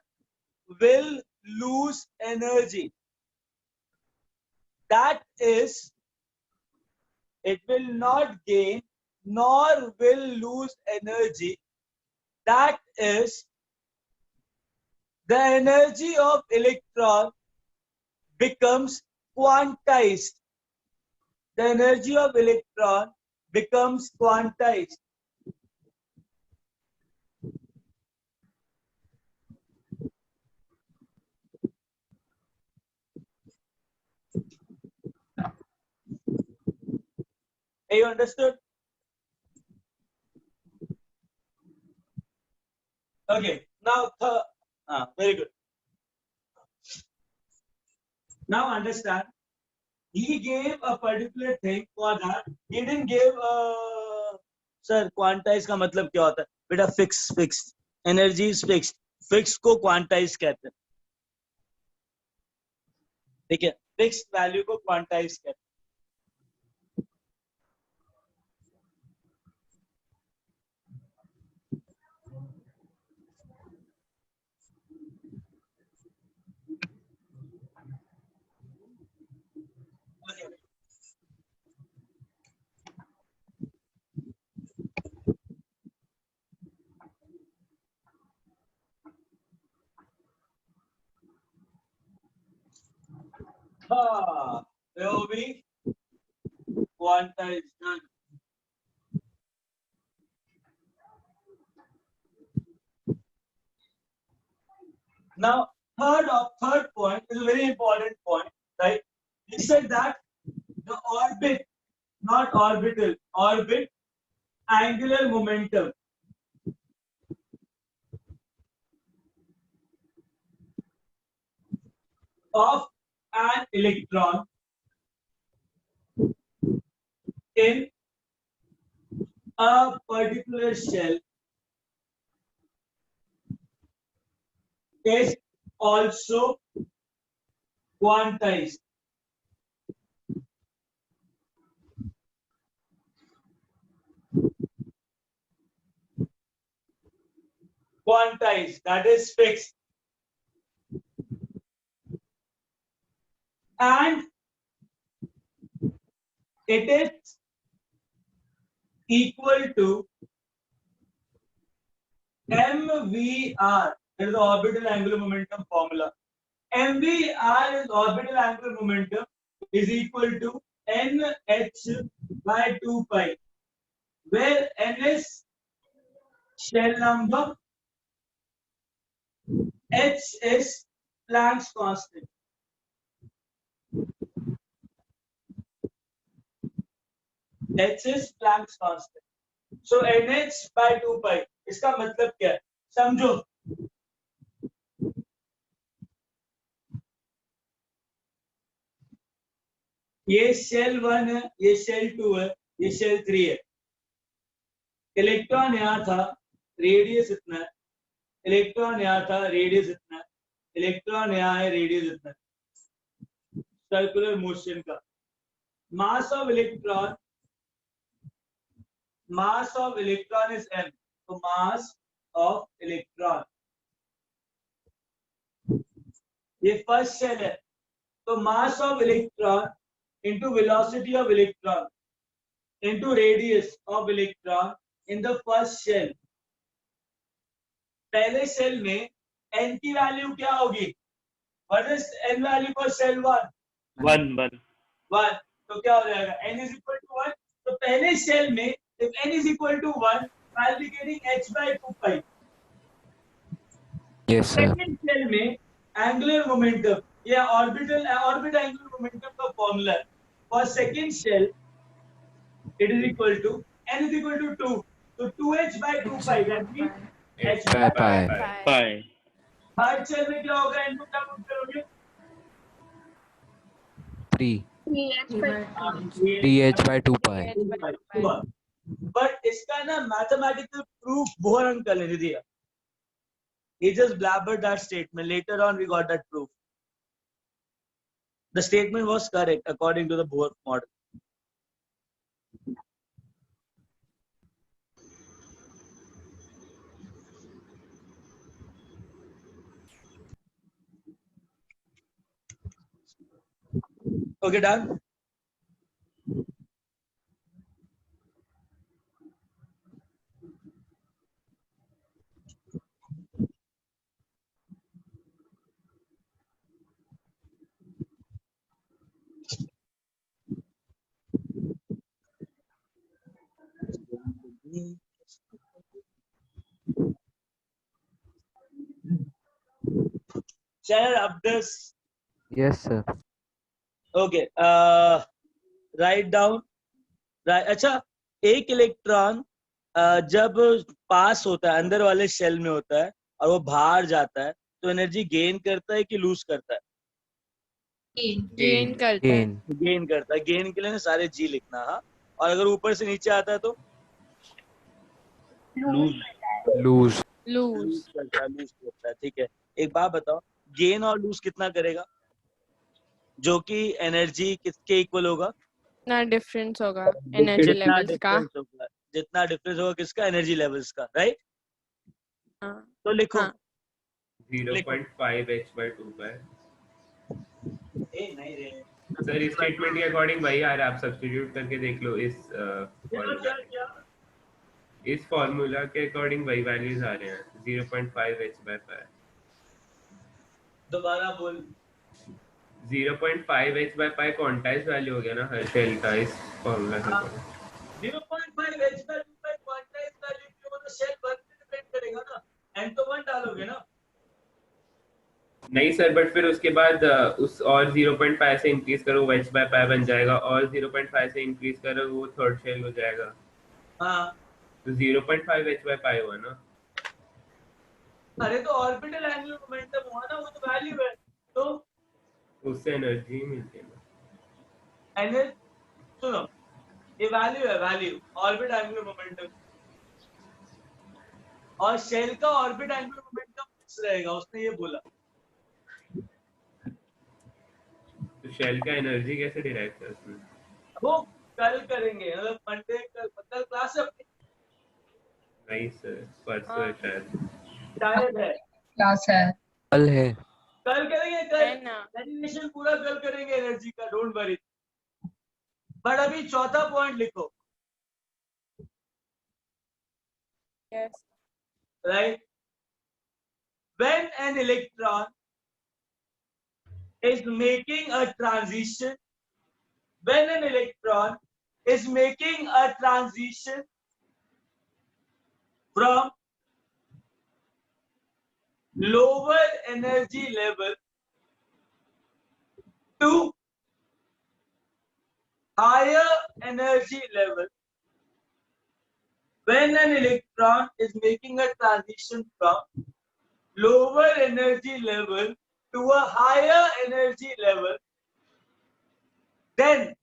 will lose energy. That is, it will not gain nor will lose energy. That is, the energy of electron becomes quantized. The energy of electron becomes quantized. Have you understood? Okay, now very good. Now understand, he gave a particular thing for that. He didn't give sir, quantize का मतलब क्या होता है? बेटा fixed. Energy is fixed. Fixed को quantize कहते हैं. ठीक है, fixed value को quantize कहते हैं. There will be quantized. Done. Now, third point is a very important point, right? He said that the orbit, not orbital, orbit angular momentum of an electron in a particular shell is also quantized. Quantized, that is fixed. And it is equal to MVR. That is the orbital angular momentum formula. MVR is orbital angular momentum is equal to NH by 2 pi, where N is shell number, H is Planck's constant. H is Planck's constant. So NH by 2 pi. इसका मतलब क्या है? समझो. ये शेल 1 है, ये शेल 2 है, ये शेल 3 है. इलेक्ट्रॉन यहाँ था, रेडियस इतना है. इलेक्ट्रॉन यहाँ था, रेडियस इतना है. इलेक्ट्रॉन यहाँ है, रेडियस इतना है. सर्कुलर मोशन का mass of electron is m. So mass of electron, ये फर्स्ट शेल है. तो mass of electron into velocity of electron into radius of electron in the first shell. पहले शेल में n की वैल्यू क्या होगी? What is n value for cell 1? 1 1 1. तो क्या हो जाएगा? n is equal to 1. तो पहले शेल में if n is equal to 1, I'll be getting h by 2 pi. Yes, sir. Second shell में angular momentum या orbit angular momentum का formula for second shell it is equal to n is equal to 2. So 2h by 2 pi, that means h by pi. pi. Third shell में क्या होगा? n को क्या पुट करोगे? 3. 3h 3h by 2 pi. But इसका ना mathematical proof बोहर अंकल ने दिया. He just blabbered that statement. Later on, we got that proof. The statement was correct according to the Bohr model. Okay, done. Shall I up this? Yes, sir. Okay. Write down. अच्छा, एक इलेक्ट्रॉन जब पास होता है अंदर वाले शेल में होता है और वो बाहर जाता है तो एनर्जी गेन करता है कि लूज करता है? गेन करता है। गेन करता है। गेन के लिए ना सारे जी लिखना। हाँ, और अगर ऊपर से नीचे आता है तो लूज करता है। ठीक है, एक बात बताओ, गेन और लूज कितना करेगा? जो कि एनर्जी किसके इक्वल होगा? ना डिफरेंस होगा एनर्जी लेवल्स का। जितना डिफरेंस होगा किसका? एनर्जी लेवल्स का, राइट? तो लिखो 0.5 h by 2 pi. नहीं रे सर इस स्टेटमेंट के अकॉर्डिंग वही आ रहा है, आप सब्स्टिट्यूट करके देख लो। इस फॉर्मूला के अकॉर्डिंग वही वैल्यूज आ रहे हैं 0.5 h by pi. दोबारा बोल। 0.5 h by pi quantize value हो गया ना हर शेल का इस फॉर्मूला के according. 0.5 h by 2 pi quantize value क्यों? तो शेल पर डिपेंड करेगा ना, n तो 1 डालोगे ना। नहीं सर, बट फिर उसके बाद उस और 0.5 से इंक्रीज करो वो h by pi बन जाएगा, और 0.5 से इंक्रीज करो वो थर्ड शेल हो जाएगा। हाँ, तो 0.5 h by pi हुआ ना। अरे तो ऑर्बिटल एंगुलर मोमेंटम हुआ ना, वो तो वैल्यू है, तो उससे एनर्जी मिलती है ना। एनर्जी सुनो, ये वैल्यू है, वैल्यू ऑर्बिट एंगुलर मोमेंटम, और शेल का ऑर्बिट एंगुलर मोमेंटम फिक्स रहेगा, उसने ये बोला। तो शेल का एनर्जी कैसे डिराइव किया उसने? वो कल करेंगे, मतलब मंडे कल क्लास है अपनी। नहीं सर, परसों है शायद है क्लास है, कल है। कल करेंगे, कल एनिमेशन पूरा कल करेंगे एनर्जी का, डोंट वरी। बट अभी चौथा पॉइंट लिखो। Yes. Right? When an electron is making a transition, when an electron is making a transition from lower energy level to higher energy level, when an electron is making a transition from lower energy level to a higher energy level, then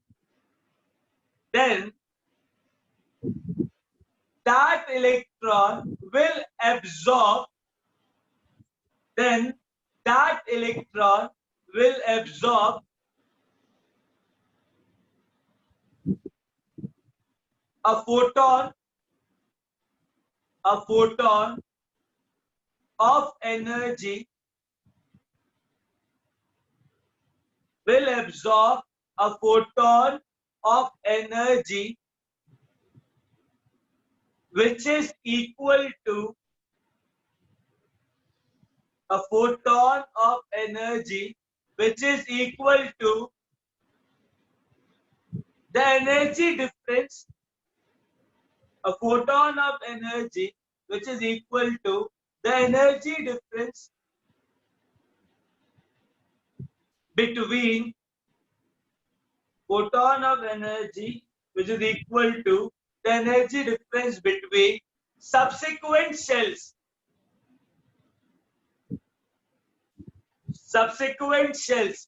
that electron will absorb, a photon of energy, will absorb a photon of energy which is equal to a photon of energy which is equal to the energy difference, a photon of energy which is equal to the energy difference between photon of energy which is equal to the energy difference between subsequent shells. Subsequent shells.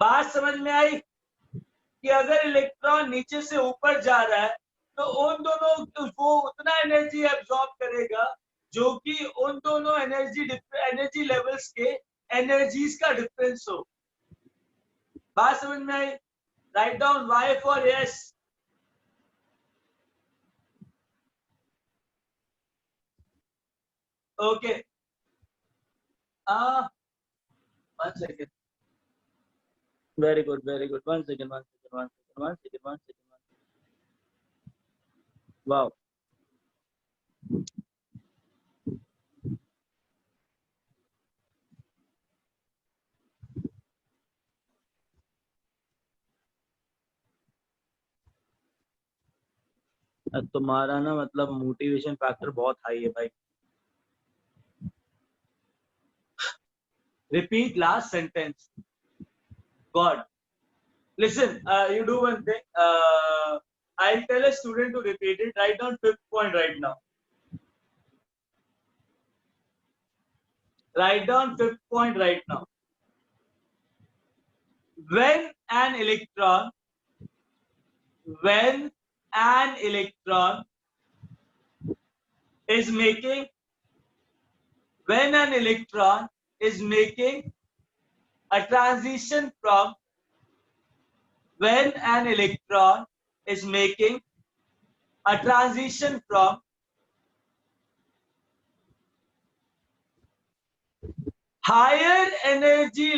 बात समझ में आई कि अगर इलेक्ट्रॉन नीचे से ऊपर जा रहा है तो उन दोनों वो उतना एनर्जी एब्जॉर्ब करेगा जो कि उन दोनों एनर्जी लेवल्स के एनर्जीज का डिफरेंस हो। बात समझ में आई? Right down Y for yes. Okay, 1 second. Very good, very good. 1 second, 1 second, 1 second, 1 second, 1 second, 1 second. Wow. तुम्हारा ना मतलब मोटिवेशन फैक्टर बहुत हाई है भाई। Repeat last sentence. God. Listen, you do one thing. I'll tell a student to repeat it. Write down 5th point right now. Write down 5th point right now. When an electron is making a transition from higher energy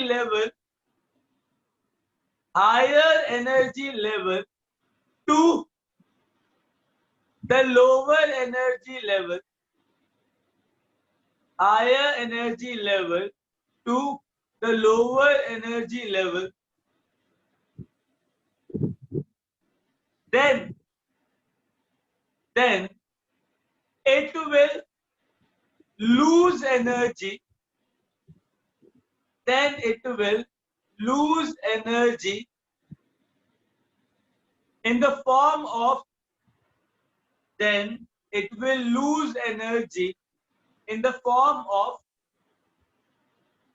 level to the lower energy level, higher energy level to the lower energy level, then it will lose energy. Then it will lose energy in the form of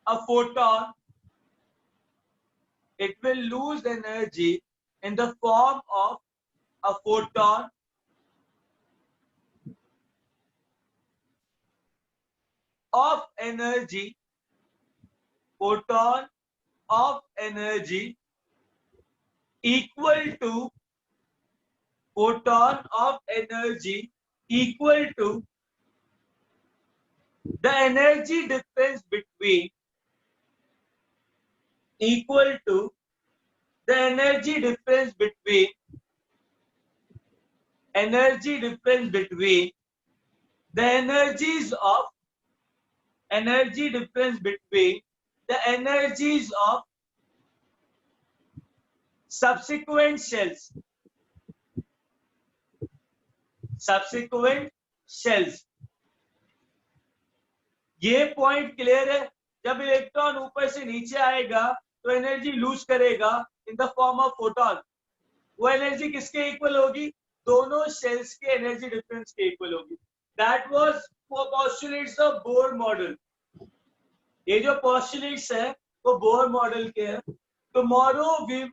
a photon. It will lose energy in the form of a photon of energy equal to the energy difference between the energy difference between the energies of subsequent shells. ये पॉइंट क्लियर है? जब इलेक्ट्रॉन ऊपर से नीचे आएगा तो एनर्जी लूज करेगा इन द फॉर्म ऑफ फोटोन। वो एनर्जी किसके इक्वल होगी? दोनों शेल्स के एनर्जी डिफरेंस के इक्वल होगी। That was postulates of Bohr model. ये जो पोस्टुलेट्स है वो बोर मॉडल के हैं। tomorrow we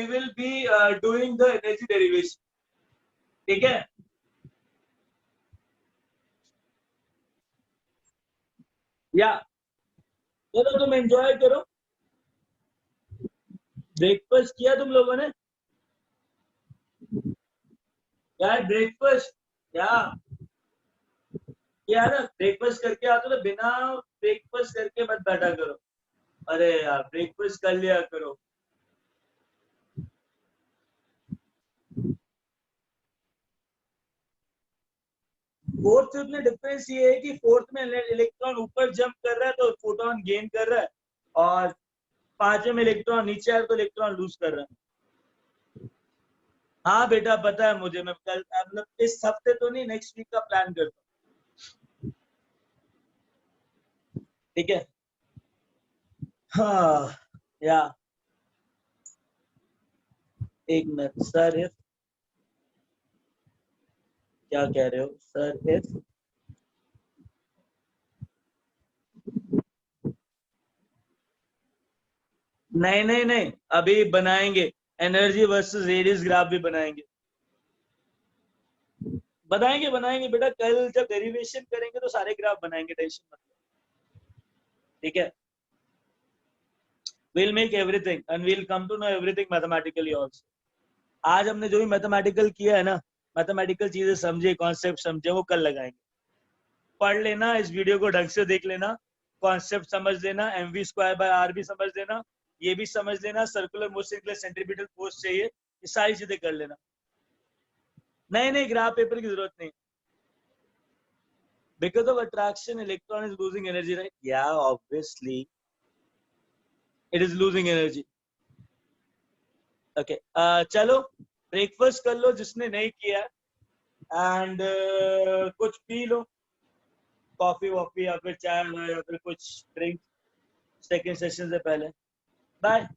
will be doing the energy derivation. ठीक है? या चलो तुम एंजॉय करो। ब्रेकफास्ट किया तुम लोगों ने? यार ब्रेकफास्ट क्या ना, ब्रेकफास्ट करके आते तो बिना ब्रेकफास्ट करके मत बैठा करो। अरे यार ब्रेकफास्ट कर लिया करो। फोर्थ फिफ्थ में डिफरेंस ये है कि फोर्थ में इलेक्ट्रॉन ऊपर जंप कर रहा है तो फोटोन गेन कर रहा है, और पांचवें में इलेक्ट्रॉन नीचे आ रहा है तो इलेक्ट्रॉन लूज कर रहा है। हाँ बेटा पता है मुझे, मैं कल मतलब इस हफ्ते तो नहीं, नेक्स्ट वीक का प्लान करता हूँ, ठीक है। हाँ या एक मिनट सर, इफ क्या कह रहे हो सर? इफ नहीं नहीं नहीं, अभी बनाएंगे, एनर्जी वर्सेस रेडियस ग्राफ भी बनाएंगे बनाएंगे बेटा। कल जब डेरिवेशन करेंगे तो सारे ग्राफ बनाएंगे, टेंशन मत लो, ठीक है। we'll make everything and we'll come to know everything mathematically also. आज हमने जो भी मैथमेटिकल किया है ना, मैथमेटिकल चीजें समझे, कॉन्सेप्ट समझे, वो कल लगाएंगे। पढ़ लेना, इस वीडियो को ढंग से देख लेना, कॉन्सेप्ट समझ लेना, mv²/r भी समझ लेना, ये भी समझ लेना, सर्कुलर मोशन के लिए सेंट्रीपिटल फोर्स चाहिए, ये सारी चीजें कर लेना। नहीं ग्राफ पेपर की जरूरत नहीं। Because of attraction, electron is losing energy, right? Yeah, obviously it is losing energy. Okay, चलो ब्रेकफास्ट कर लो जिसने नहीं किया, एंड कुछ पी लो, कॉफी वॉफी या फिर चाय या फिर कुछ ड्रिंक सेकेंड सेशन से पहले। Bye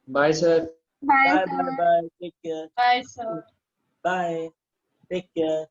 bye sir. Bye, bye sir. Bye, take care, Bye, sir. Bye, take care.